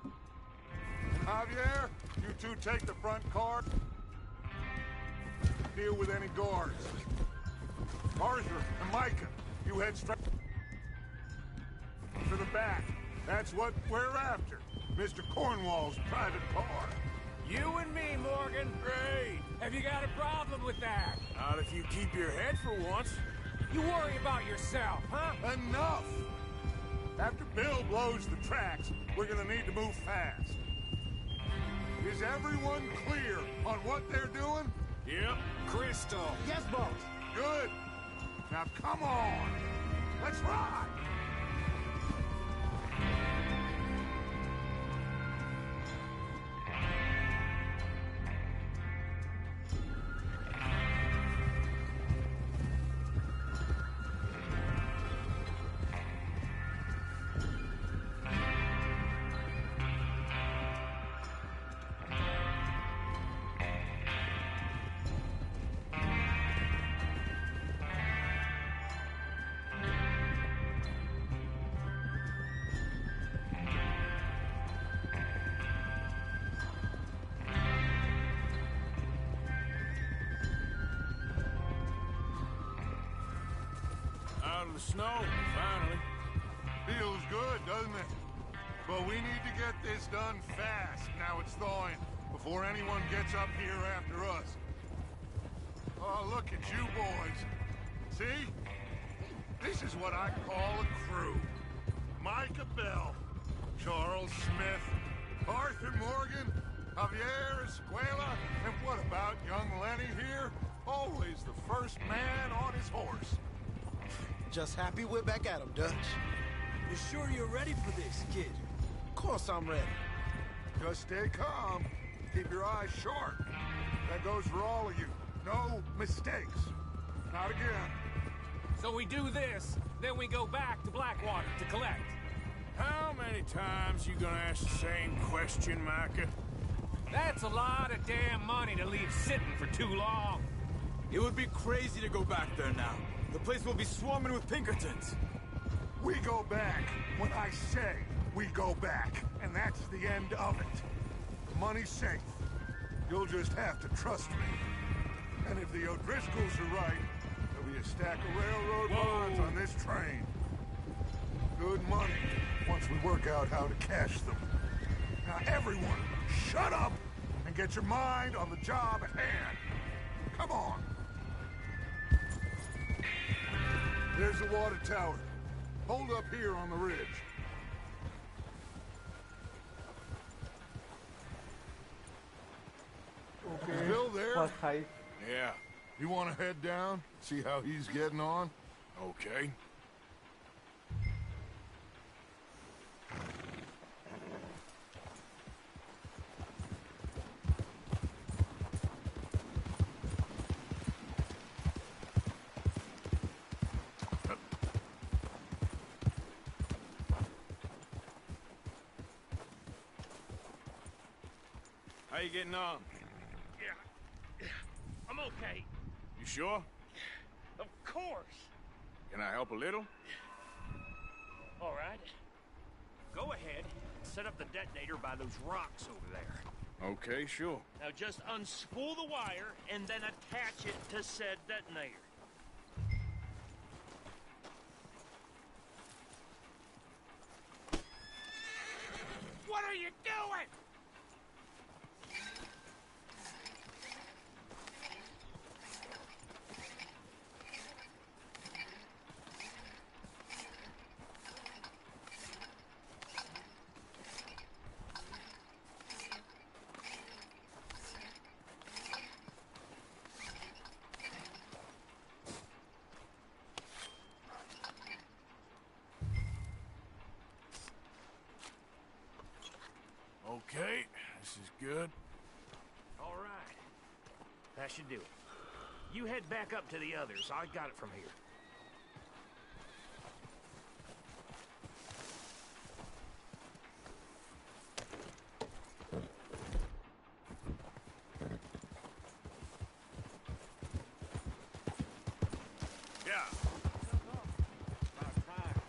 S3: and Javier, you two take the front car. Deal with any guards. Arthur and Micah, you head straight to the back. That's what we're after. Mr. Cornwall's private car.
S7: You and me, Morgan.
S6: Great.
S7: Have you got a problem with that?
S6: Not if you keep your head for once.
S7: You worry about yourself, huh?
S3: Enough! After Bill blows the tracks, we're gonna need to move fast. Is everyone clear on what they're doing?
S6: Yep.
S7: Crystal.
S4: Yes, boss.
S3: Good. Now come on. Let's ride.
S6: out of the snow, finally.
S3: Feels good, doesn't it? But we need to get this done fast, now it's thawing, before anyone gets up here after us. Oh, look at you boys. See? This is what I call a crew. Micah Bell, Charles Smith, Arthur Morgan, Javier Escuela, and what about young Lenny here? Always the first man on his horse.
S13: Just happy we're back at him, Dutch.
S10: You sure you're ready for this, kid?
S13: Of course I'm ready.
S3: Just stay calm. Keep your eyes sharp. That goes for all of you. No mistakes. Not again.
S7: So we do this, then we go back to Blackwater to collect.
S6: How many times you gonna ask the same question, Micah?
S7: That's a lot of damn money to leave sitting for too long.
S16: It would be crazy to go back there now. The place will be swarming with Pinkertons.
S3: We go back when I say we go back, and that's the end of it. The money's safe. You'll just have to trust me. And if the O'Driscolls are right, there'll be a stack of railroad bonds on this train. Good money, once we work out how to cash them. Now everyone, shut up and get your mind on the job at hand. Come on. There's the water tower. Hold up here on the ridge.
S1: Okay.
S3: Bill there?
S1: First heist.
S6: Yeah.
S3: You want to head down? See how he's getting on?
S6: Okay. How you getting on?
S18: Yeah, I'm okay.
S6: You sure?
S18: Of course.
S6: Can I help a little?
S18: All right. Go ahead. Set up the detonator by those rocks over there.
S6: Okay, sure.
S18: Now just unspool the wire and then attach it to said detonator. What are you doing?
S6: Okay, this is good.
S18: All right. That should do it. You head back up to the others. I got it from here.
S7: Yeah. About time.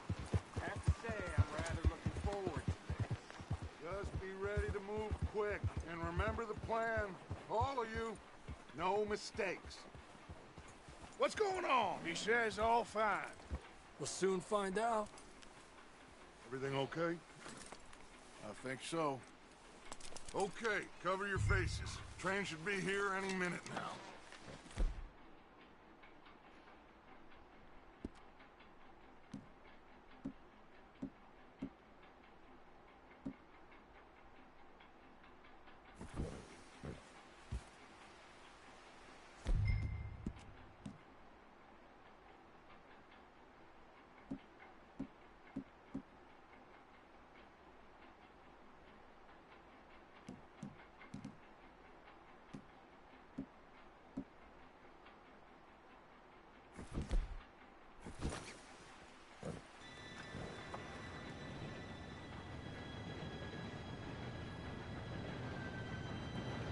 S7: I have to say, I'm rather looking forward to this.
S3: Just be ready to move quick. And remember the plan. All of you, no mistakes. What's going on?
S6: He says all fine.
S10: We'll soon find out.
S3: Everything okay?
S6: I think so.
S3: Okay, cover your faces. Train should be here any minute now.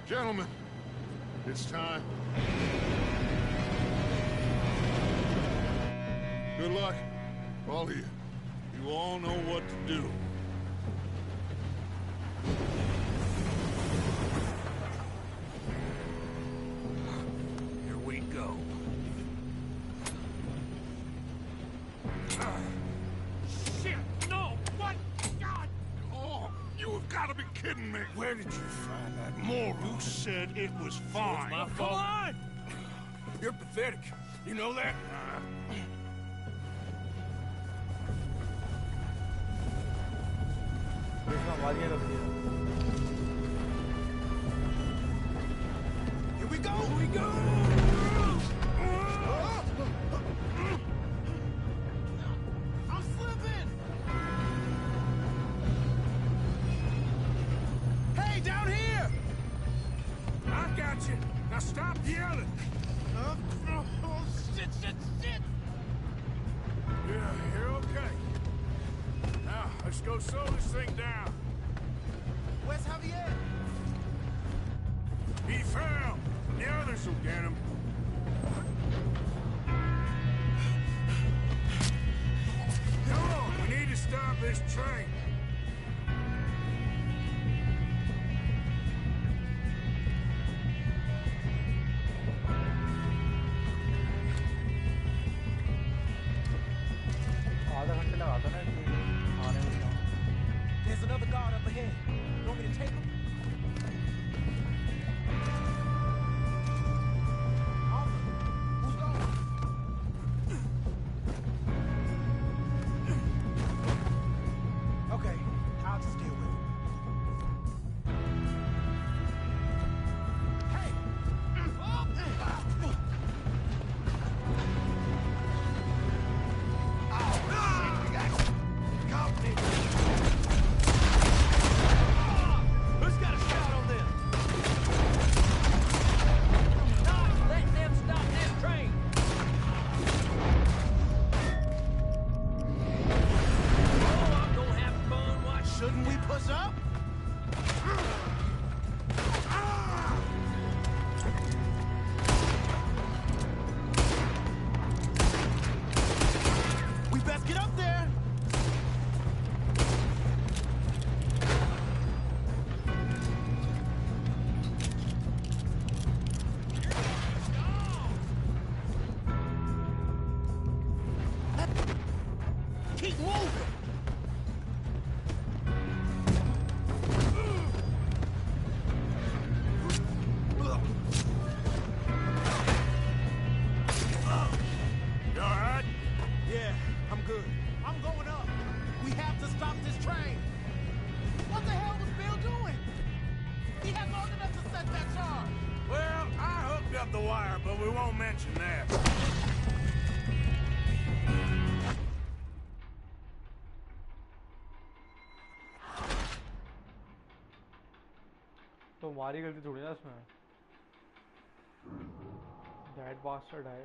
S3: Gentlemen, it's time. Good luck, all of you. You all know what to do.
S18: Here we go.
S3: kidding me? Where did you find that moron? You said it was fine.
S10: It's my fault. Come on! You're pathetic. You know that?
S12: Here we go!
S10: Here we go!
S12: I'm slipping! Hey, down here!
S10: I got you. Now stop yelling.
S12: Oh, shit!
S6: Yeah, you're okay. Now, let's go slow this thing down.
S12: Where's Javier?
S6: He fell. The others will get him. Come on, we need to stop this train.
S13: There's another guard up ahead. You want me to take him? Who's going? Okay, I'll just deal with it. Hey!
S10: Who's got a shot on them? Not let them stop this train. Oh, I'm gonna have fun. Watch.
S12: Shouldn't we push up? We best get up there! Keep moving!
S6: You all right?
S12: Yeah, I'm good. I'm going up. We have to stop this train. What the hell was Bill doing? He had long enough to set that charge.
S6: Well, I hooked up the wire, but we won't mention that.
S1: तो हमारी गलती थोड़ी ना इसमें That bastard है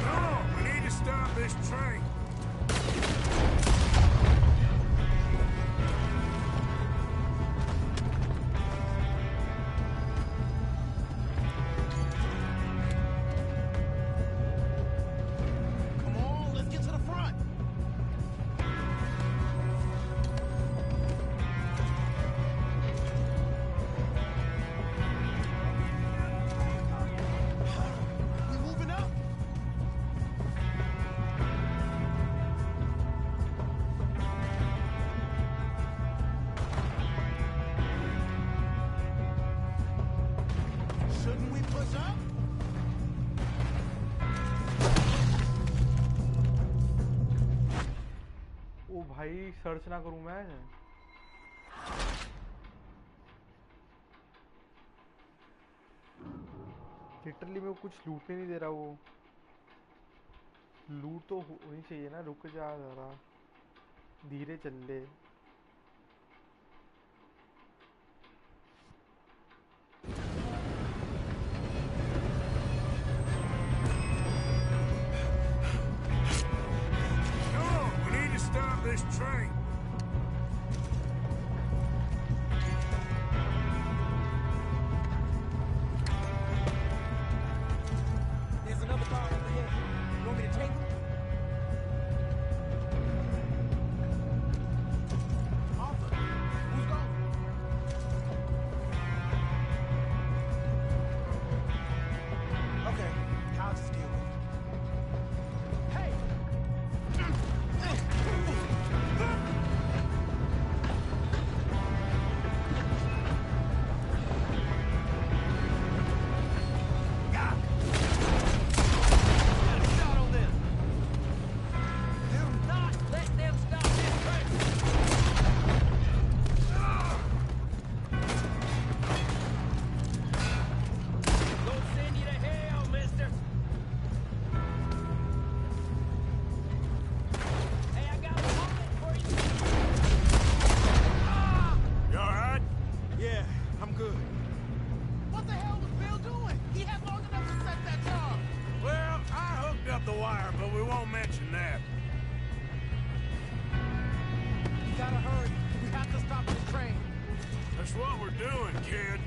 S6: Come on, we need to stop this train.
S12: Come on, let's get to the front. We moving up? Shouldn't we push up?
S1: ओ भाई search ना करूं मैं लिटरली मैं कुछ लूटने नहीं दे रहा वो लूट तो होनी चाहिए ना रुक जा जरा धीरे चल ले
S6: Come on, we need to stop this train.
S13: There's another guard up ahead. You want me to take him?
S6: That's what we're doing, kid.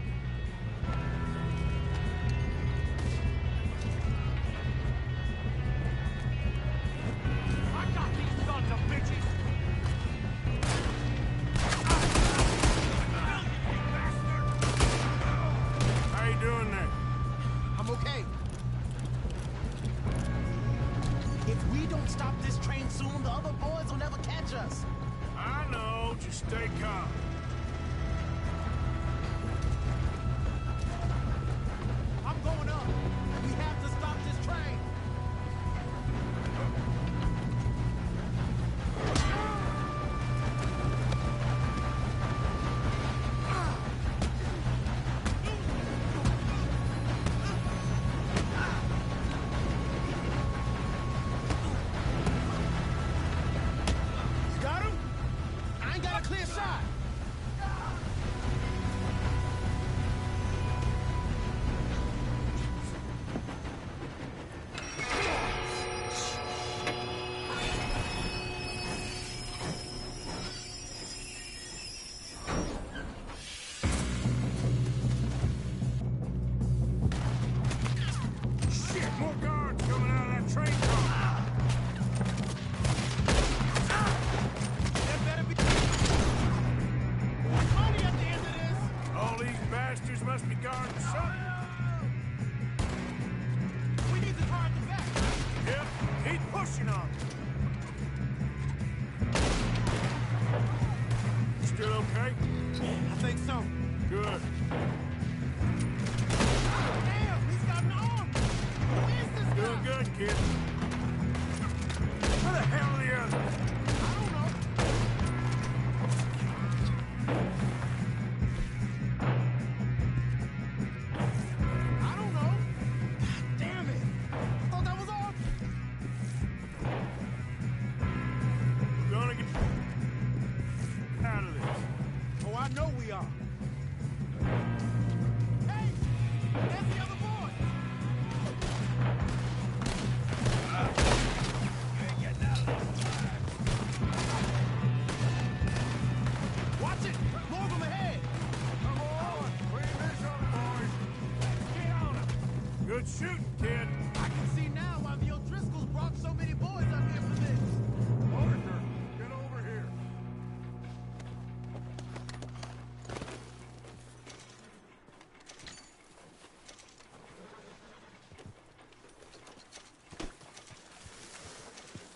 S12: I got these sons of bitches!
S6: How you doing there?
S12: I'm okay. If we don't stop this train soon, the other boys will never catch us.
S6: I know, just stay calm.
S12: I'm going up. We have to stop this train. You got him? I ain't got a clear shot.
S6: Shit, more guards coming out of that train car.
S12: There better be money at the end of this.
S6: All these bastards must be guarding something.
S12: We need to drive them back.
S6: Yep, keep pushing on. You still okay?
S12: I think so.
S6: Good.
S12: Damn, he's got an arm. Who is this guy?
S6: Doing good, kid. Where the hell are the others?
S12: I don't know. I don't know. Damn it. I thought that was all.
S6: We're gonna get out of this.
S12: Oh, I know we are. Hey, there's the other boy. Watch it. More of them ahead.
S6: Come on, clean this up, boys. Get on him. Good shooting, kid.
S12: I can see now why the O'Driscolls brought so many boys up here for this.
S3: Arthur, get over here.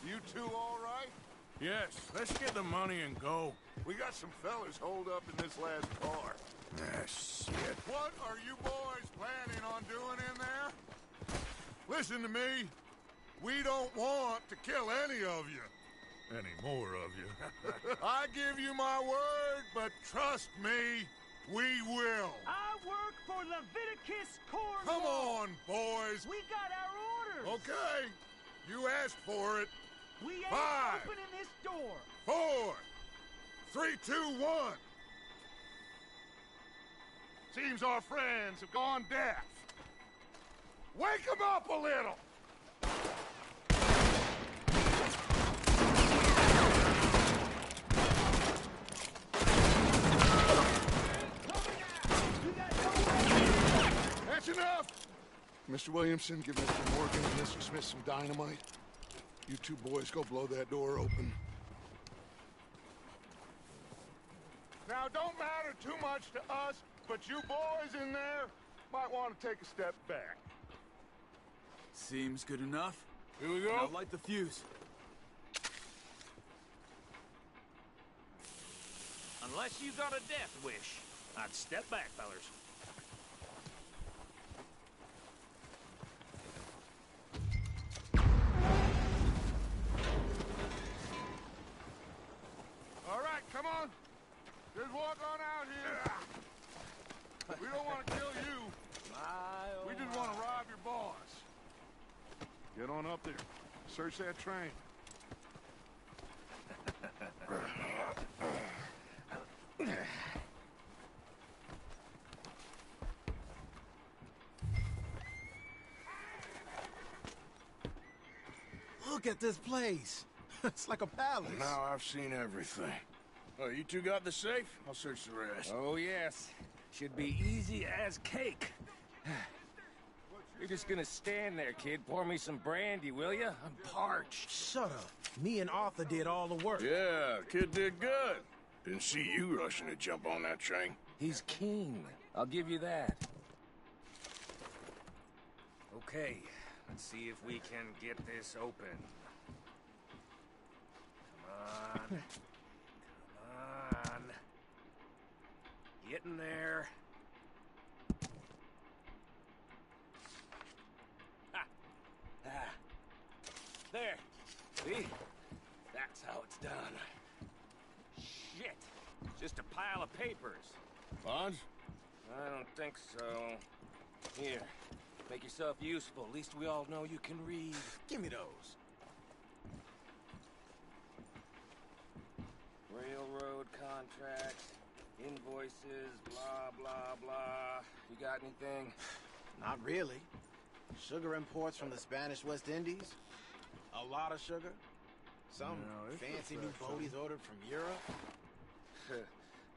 S3: You two all right?
S6: Yes, let's get the money and go.
S3: We got some fellas holed up in this last car.
S6: Ah, shit.
S3: What are you boys planning on doing in there? Listen to me. We don't want to kill any of you. Any more of you. I give you my word, but trust me, we will.
S12: I work for Leviticus Corps.
S3: Come on, boys.
S12: We got our orders.
S3: Okay. You asked for it.
S12: We ain't
S3: 5,
S12: opening this door.
S3: 4, 3, 2, 1. Seems our friends have gone deaf. Wake them up a little. That's enough. Mr. Williamson, give Mr. Morgan and Mr. Smith some dynamite. You two boys go blow that door open. Now, don't matter too much to us, but you boys in there might want to take a step back.
S16: Seems good enough.
S6: Here we go.
S16: Now light the fuse.
S18: Unless you got a death wish, I'd step back, fellers.
S3: All right, come on. Just walk on out here. We don't want to kill you. We just want to rob your boss. Get on up there. Search that train.
S4: Look at this place. It's like a palace.
S6: Now I've seen everything. Oh, you two got the safe? I'll search the rest.
S7: Oh, yes. Should be easy as cake. You're just gonna stand there, kid. Pour me some brandy, will you? I'm parched.
S13: Shut up. Me and Arthur did all the work.
S6: Yeah, kid did good. Didn't see you rushing to jump on that train.
S7: He's king. I'll give you that. Okay, let's see if we can get this open. Come on. Come on. Get in there. Ha! Ah. There. See? That's how it's done. Shit. Just a pile of papers.
S6: Bonds?
S7: I don't think so. Here. Make yourself useful. At least we all know you can read.
S13: Give me those.
S7: Railroad contracts, invoices, blah, blah, blah. You got anything?
S13: Not really. Sugar imports from the Spanish West Indies. A lot of sugar. Some fancy new boaties ordered from Europe.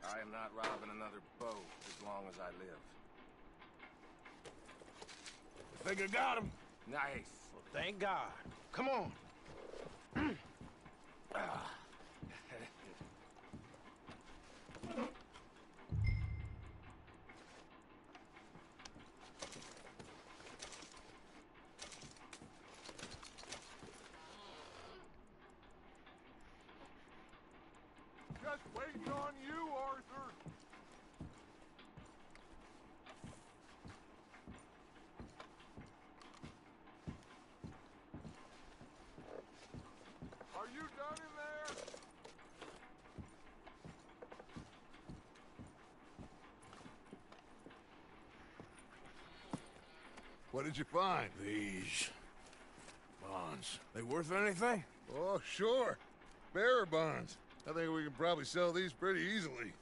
S7: I am not robbing another boat as long as I live.
S6: I think I got him.
S7: Nice.
S13: Well, thank God. Come on.
S3: Just waiting on you, Arthur. Are you done in there?
S2: What did you find?
S6: These bonds. They worth anything?
S2: Oh, sure. Bearer bonds. I think we can probably sell these pretty easily.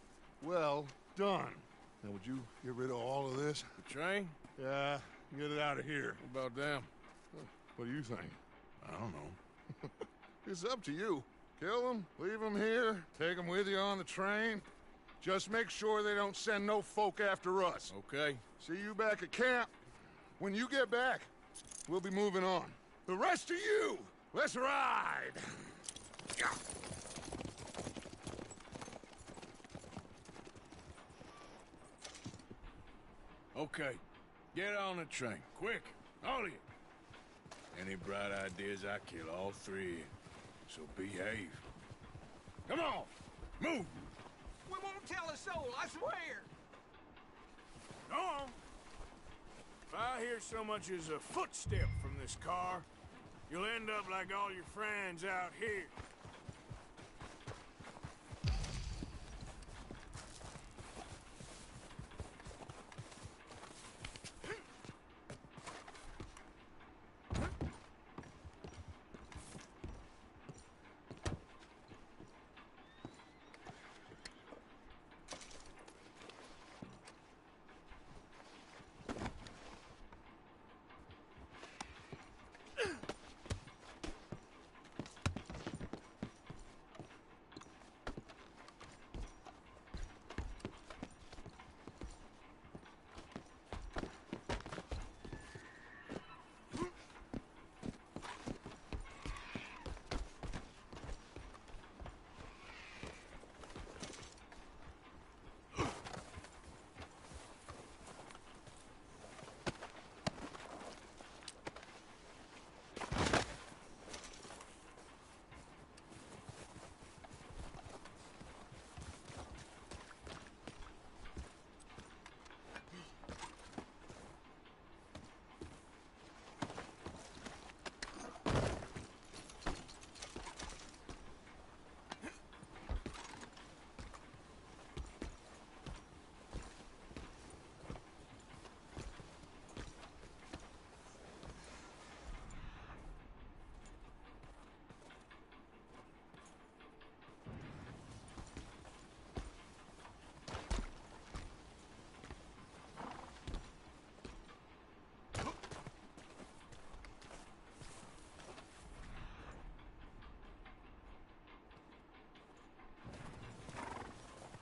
S2: Well done. Now, would you get rid of all of this?
S6: The train?
S2: Yeah, get it out of here.
S6: What about them?
S2: What do you think?
S6: I don't know.
S2: It's up to you. Kill them, leave them here, take them with you on the train. Just make sure they don't send no folk after us.
S6: Okay.
S2: See you back at camp. When you get back, we'll be moving on. The rest of you, let's ride!
S6: Okay. Get on the train. Quick. All of you. Any bright ideas, I kill all three. So behave. Come on! Move!
S8: We won't tell a soul, I swear.
S6: Go on! If I hear so much as a footstep from this car, you'll end up like all your friends out here.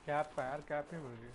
S1: Cap का यार cap नहीं मिल रही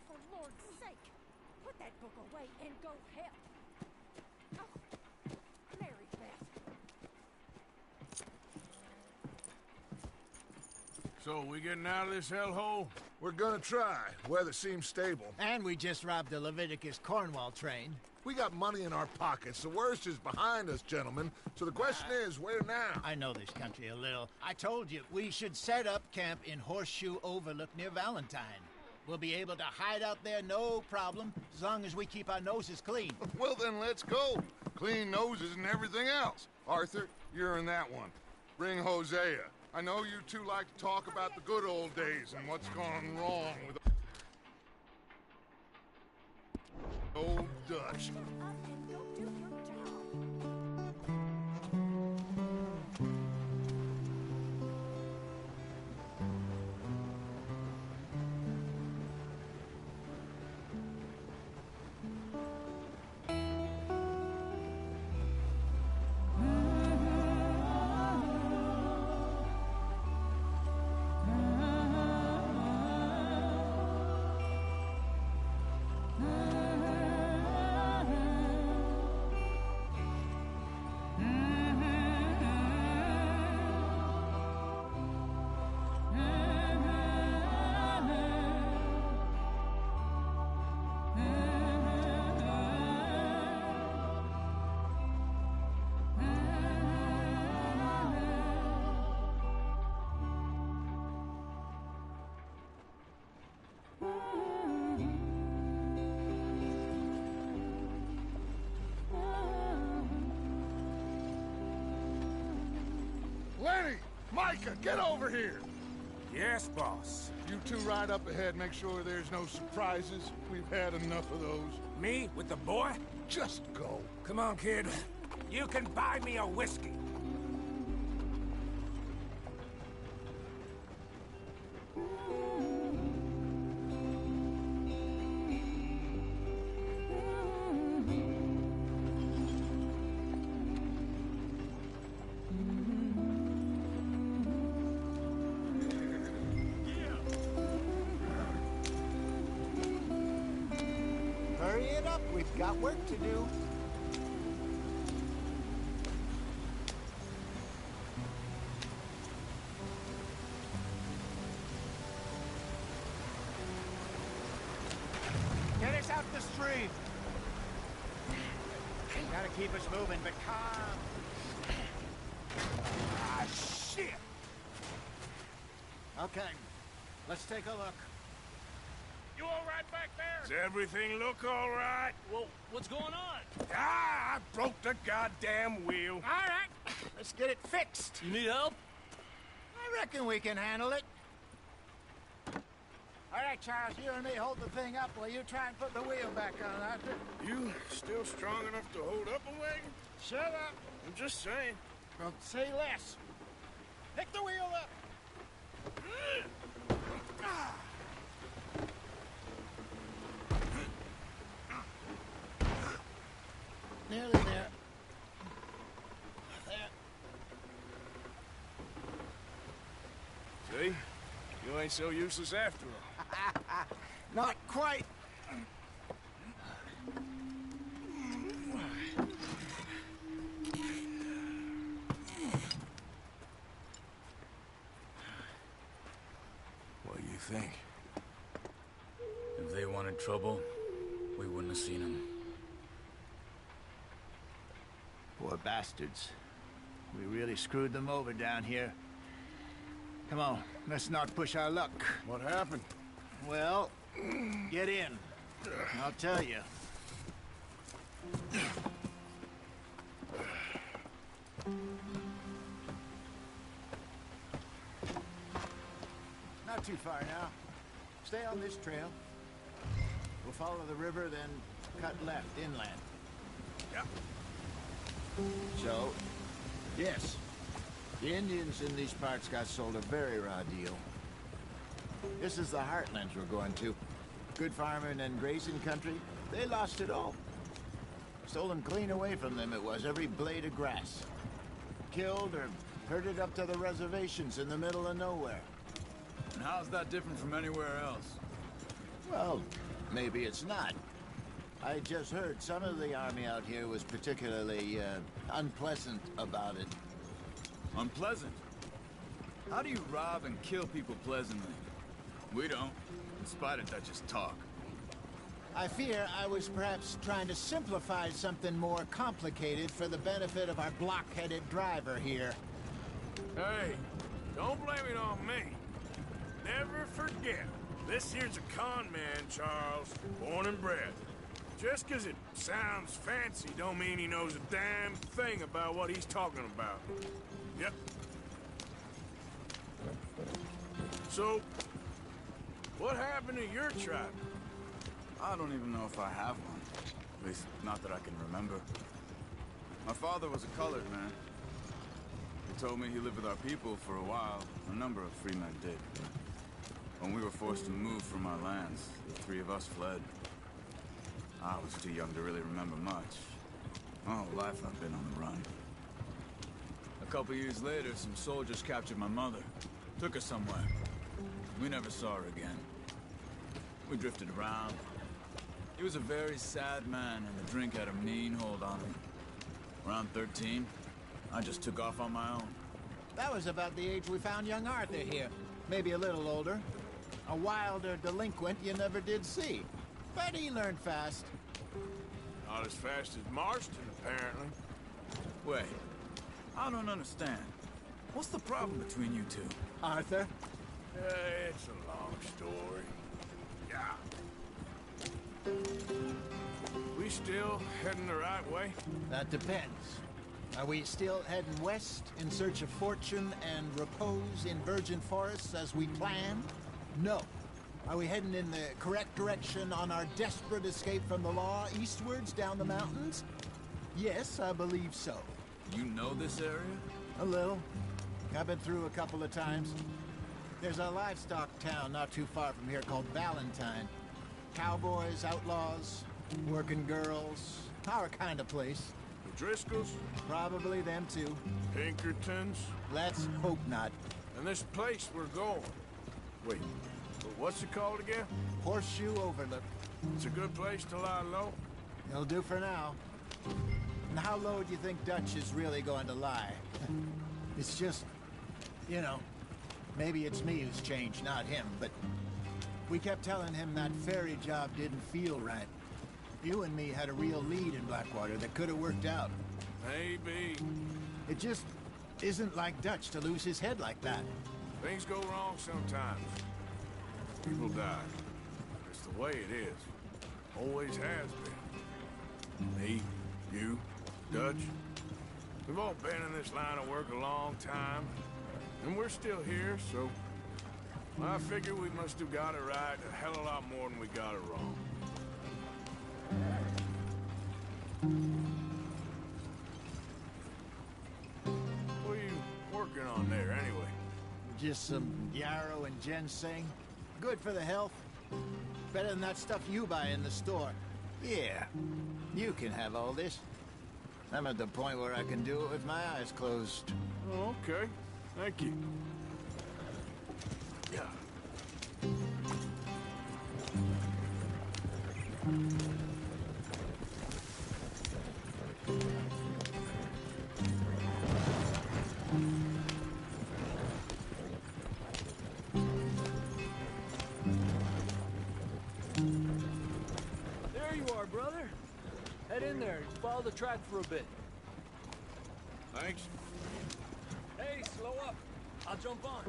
S19: For Lord's sake, put that book away and go help. Oh, Mary Beth.
S6: So, we getting out of this hellhole?
S2: We're gonna try. Weather seems stable.
S4: And we just robbed the Leviticus Cornwall train.
S2: We got money in our pockets. The worst is behind us, gentlemen. So the question is, where now?
S4: I know this country a little. I told you, we should set up camp in Horseshoe Overlook near Valentine. We'll be able to hide out there no problem, as long as we keep our noses clean.
S3: Well, then let's go. Clean noses and everything else. Arthur, you're in that one. Bring Hosea. I know you two like to talk about the good old days and what's gone wrong with old Dutch. Lenny! Micah, get over here!
S7: Yes, boss.
S3: You two ride up ahead, make sure there's no surprises. We've had enough of those.
S7: Me? With the boy?
S3: Just go.
S7: Come on, kid. You can buy me a whiskey.
S4: Hurry it up, we've got work to do. Get us out the street. Gotta keep us moving, but calm.
S7: Ah, shit!
S4: Okay, let's take a look.
S18: You all right back there?
S6: Does everything look all right?
S10: Well, what's going on?
S6: Ah, I broke the goddamn wheel.
S4: All right, let's get it fixed.
S10: You need help?
S4: I reckon we can handle it. All right, Charles, you and me hold the thing up while you try and put the wheel back on, Arthur.
S6: You still strong enough to hold up a wagon?
S4: Shut up.
S6: I'm just saying.
S4: Well, say less. Pick the wheel up. Nearly there.
S6: See? You ain't so useless after all.
S4: Not quite.
S6: What do you think?
S16: If they wanted trouble, we wouldn't have seen them.
S4: Poor bastards. We really screwed them over down here. Come on, let's not push our luck.
S3: What happened?
S4: Well, get in. I'll tell you. Not too far now. Stay on this trail. We'll follow the river, then cut left inland.
S3: Yep.
S4: So, yes, the Indians in these parts got sold a very raw deal. This is the heartlands we're going to. Good farming and grazing country, they lost it all. Stolen clean away from them it was, every blade of grass. Killed or herded up to the reservations in the middle of nowhere.
S16: And how's that different from anywhere else?
S4: Well, maybe it's not. I just heard some of the army out here was particularly, unpleasant about it.
S16: Unpleasant? How do you rob and kill people pleasantly? We don't, in spite of Dutch's talk.
S4: I fear I was perhaps trying to simplify something more complicated for the benefit of our block-headed driver here.
S6: Hey, don't blame it on me. Never forget, this here's a con man, Charles, born and bred. Just 'cause it sounds fancy don't mean he knows a damn thing about what he's talking about. Yep. So, what happened to your tribe?
S16: I don't even know if I have one. At least, not that I can remember. My father was a colored man. He told me he lived with our people for a while. A number of free men did. When we were forced to move from our lands, the three of us fled. I was too young to really remember much. My whole life I've been on the run. A couple years later, some soldiers captured my mother. Took her somewhere. We never saw her again. We drifted around. He was a very sad man, and the drink had a mean hold on him. Around 13, I just took off on my own.
S4: That was about the age we found young Arthur here. Maybe a little older. A wilder delinquent you never did see. But he learned fast.
S6: Not as fast as Marston, apparently.
S16: Wait, I don't understand. What's the problem between you two?
S4: Arthur?
S6: It's a long story. Yeah. We still heading the right way?
S4: That depends. Are we still heading west in search of fortune and repose in virgin forests as we planned? No. Are we heading in the correct direction on our desperate escape from the law eastwards down the mountains? Yes, I believe so.
S16: You know this area?
S4: A little. I've been through a couple of times. There's a livestock town not too far from here called Valentine. Cowboys, outlaws, working girls, our kind of place.
S6: The Driscolls?
S4: Probably them too.
S6: Pinkertons?
S4: Let's hope not.
S6: And this place we're going. Wait, what's it called again?
S4: Horseshoe Overlook.
S6: It's a good place to lie low?
S4: It'll do for now. And how low do you think Dutch is really going to lie? It's just, you know, maybe it's me who's changed, not him, but we kept telling him that ferry job didn't feel right. You and me had a real lead in Blackwater that could have worked out.
S6: Maybe.
S4: It just isn't like Dutch to lose his head like that.
S6: Things go wrong sometimes. People die. It's the way it is. Always has been. Me, you, Dutch. We've all been in this line of work a long time. And we're still here, so I figure we must have got it right a hell of a lot more than we got it wrong. What are you working on there, anyway?
S4: Just some yarrow and ginseng. Good for the health. Better than that stuff you buy in the store. Yeah, you can have all this. I'm at the point where I can do it with my eyes closed.
S6: Oh, okay. Thank you. Yeah.
S10: There you are, brother. Head in there and follow the track for a bit.
S6: Thanks.
S10: Okay, slow up. I'll jump on.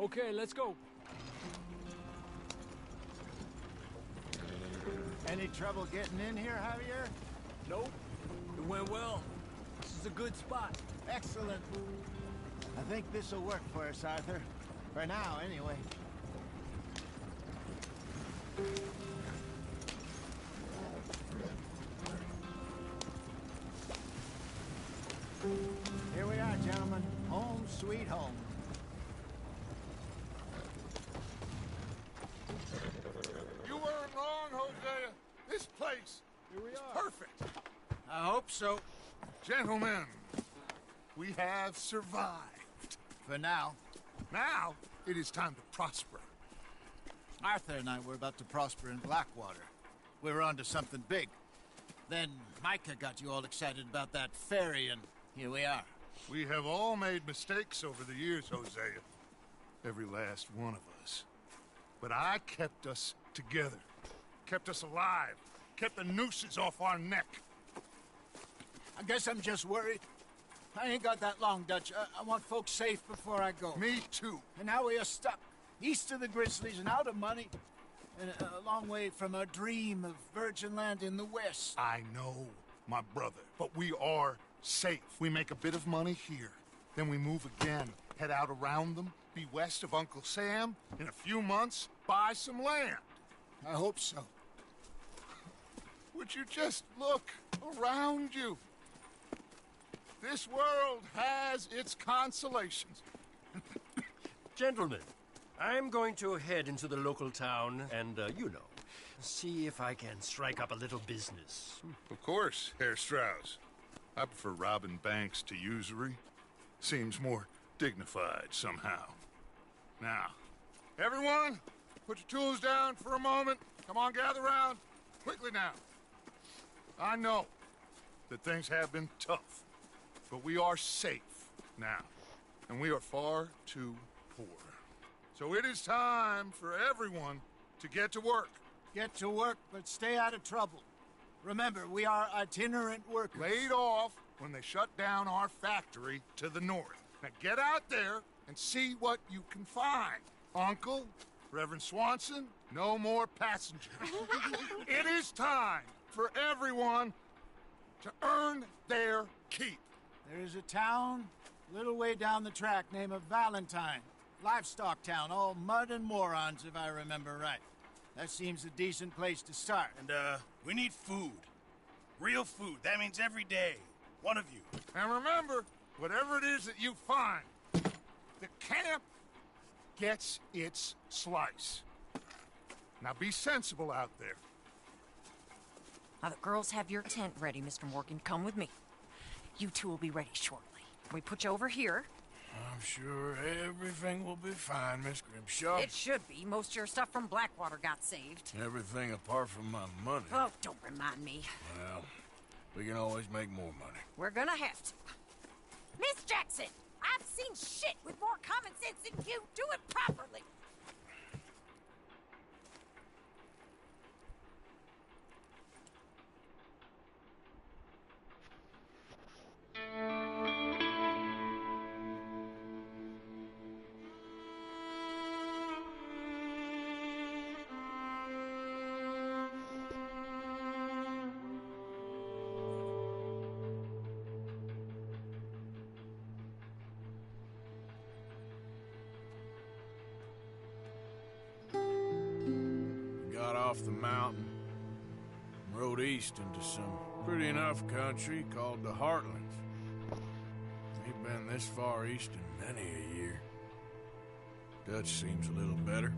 S10: Okay, let's go.
S4: Any trouble getting in here, Javier?
S10: Nope. It went well. This is a good spot.
S4: Excellent. I think this'll work for us, Arthur. For now, anyway. Here we are, gentlemen. Home sweet home.
S3: You weren't wrong, Hosea. This place is perfect.
S4: I hope so.
S3: Gentlemen, we have survived.
S4: For now.
S3: Now, it is time to prosper.
S4: Arthur and I were about to prosper in Blackwater. We were onto something big. Then Micah got you all excited about that ferry, and here we are.
S3: We have all made mistakes over the years, Hosea. Every last one of us. But I kept us together. Kept us alive. Kept the nooses off our neck.
S4: I guess I'm just worried. I ain't got that long, Dutch. I want folks safe before I go.
S3: Me too.
S4: And now we are stuck. East of the Grizzlies and out of money. And a long way from a dream of virgin land in the west.
S3: I know, my brother. But we are safe. We make a bit of money here. Then we move again. Head out around them. Be west of Uncle Sam. In a few months, buy some land.
S4: I hope so.
S3: Would you just look around you? This world has its consolations.
S18: Gentlemen, I'm going to head into the local town and, see if I can strike up a little business.
S3: Of course, Herr Strauss. I prefer robbing banks to usury. Seems more dignified somehow. Now, everyone, put your tools down for a moment. Come on, gather round. Quickly now. I know that things have been tough, but we are safe now, and we are far too poor. So it is time for everyone to get to work.
S4: Get to work, but stay out of trouble. Remember, we are itinerant workers.
S3: Laid off when they shut down our factory to the north. Now get out there and see what you can find. Uncle, Reverend Swanson, no more passengers. It is time for everyone to earn their keep.
S4: There is a town a little way down the track named Valentine. Livestock town, all mud and morons, if I remember right. That seems a decent place to start.
S15: And, we need food. Real food. That means every day. One of you.
S3: And remember, whatever it is that you find, the camp gets its slice. Now be sensible out there.
S5: Now the girls have your tent ready, Mr. Morgan. Come with me. You two will be ready shortly. We put you over here.
S6: I'm sure everything will be fine, Miss Grimshaw.
S5: It should be. Most of your stuff from Blackwater got saved.
S6: Everything apart from my money.
S5: Oh, don't remind me.
S6: Well, we can always make more money.
S5: We're gonna have to. Miss Jackson, I've seen shit with more common sense than you. Do it properly.
S6: Off the mountain, rode east into some pretty enough country called the Heartlands. Ain't been this far east in many a year. Dutch seems a little better.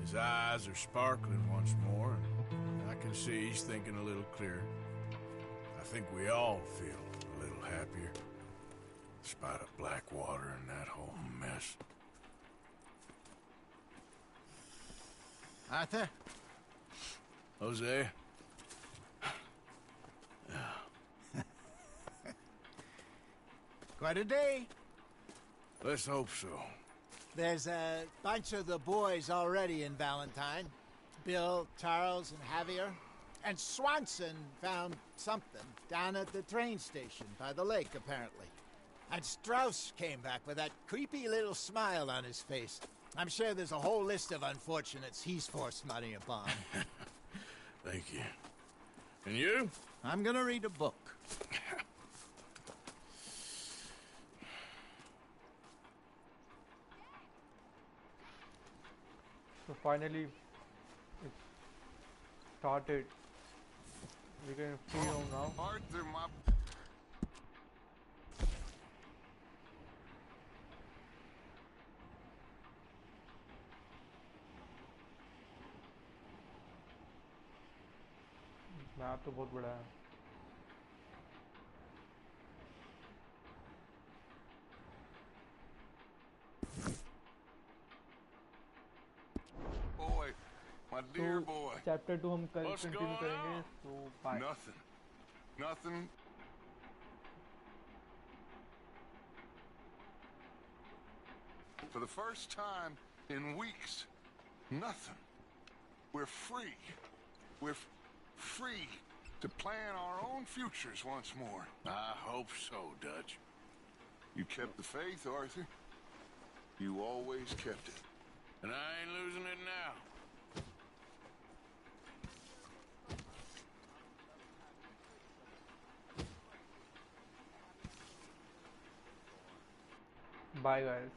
S6: His eyes are sparkling once more, and I can see he's thinking a little clearer. I think we all feel a little happier, in spite of Blackwater and that whole mess.
S4: Arthur?
S6: Jose?
S4: Quite a day.
S6: Let's hope so.
S4: There's a bunch of the boys already in Valentine. Bill, Charles, and Javier. And Swanson found something down at the train station by the lake, apparently. And Strauss came back with that creepy little smile on his face. I'm sure there's a whole list of unfortunates he's forced money upon.
S6: Thank you. And you?
S4: I'm gonna read a book.
S1: So finally, it started. We can free roam now.
S3: Arthur, my...
S1: map तो बहुत बड़ा है.
S3: Boy, my dear boy.
S1: Chapter 2 हम कल
S3: What's
S1: continue
S3: going
S1: करेंगे.
S3: on?
S1: So bye.
S3: Nothing. For the first time in weeks, nothing. We're free. We're free to plan our own futures once more.
S6: I hope so, Dutch.
S3: You kept the faith, Arthur. You always kept it.
S6: And I ain't losing it now.
S1: Bye guys.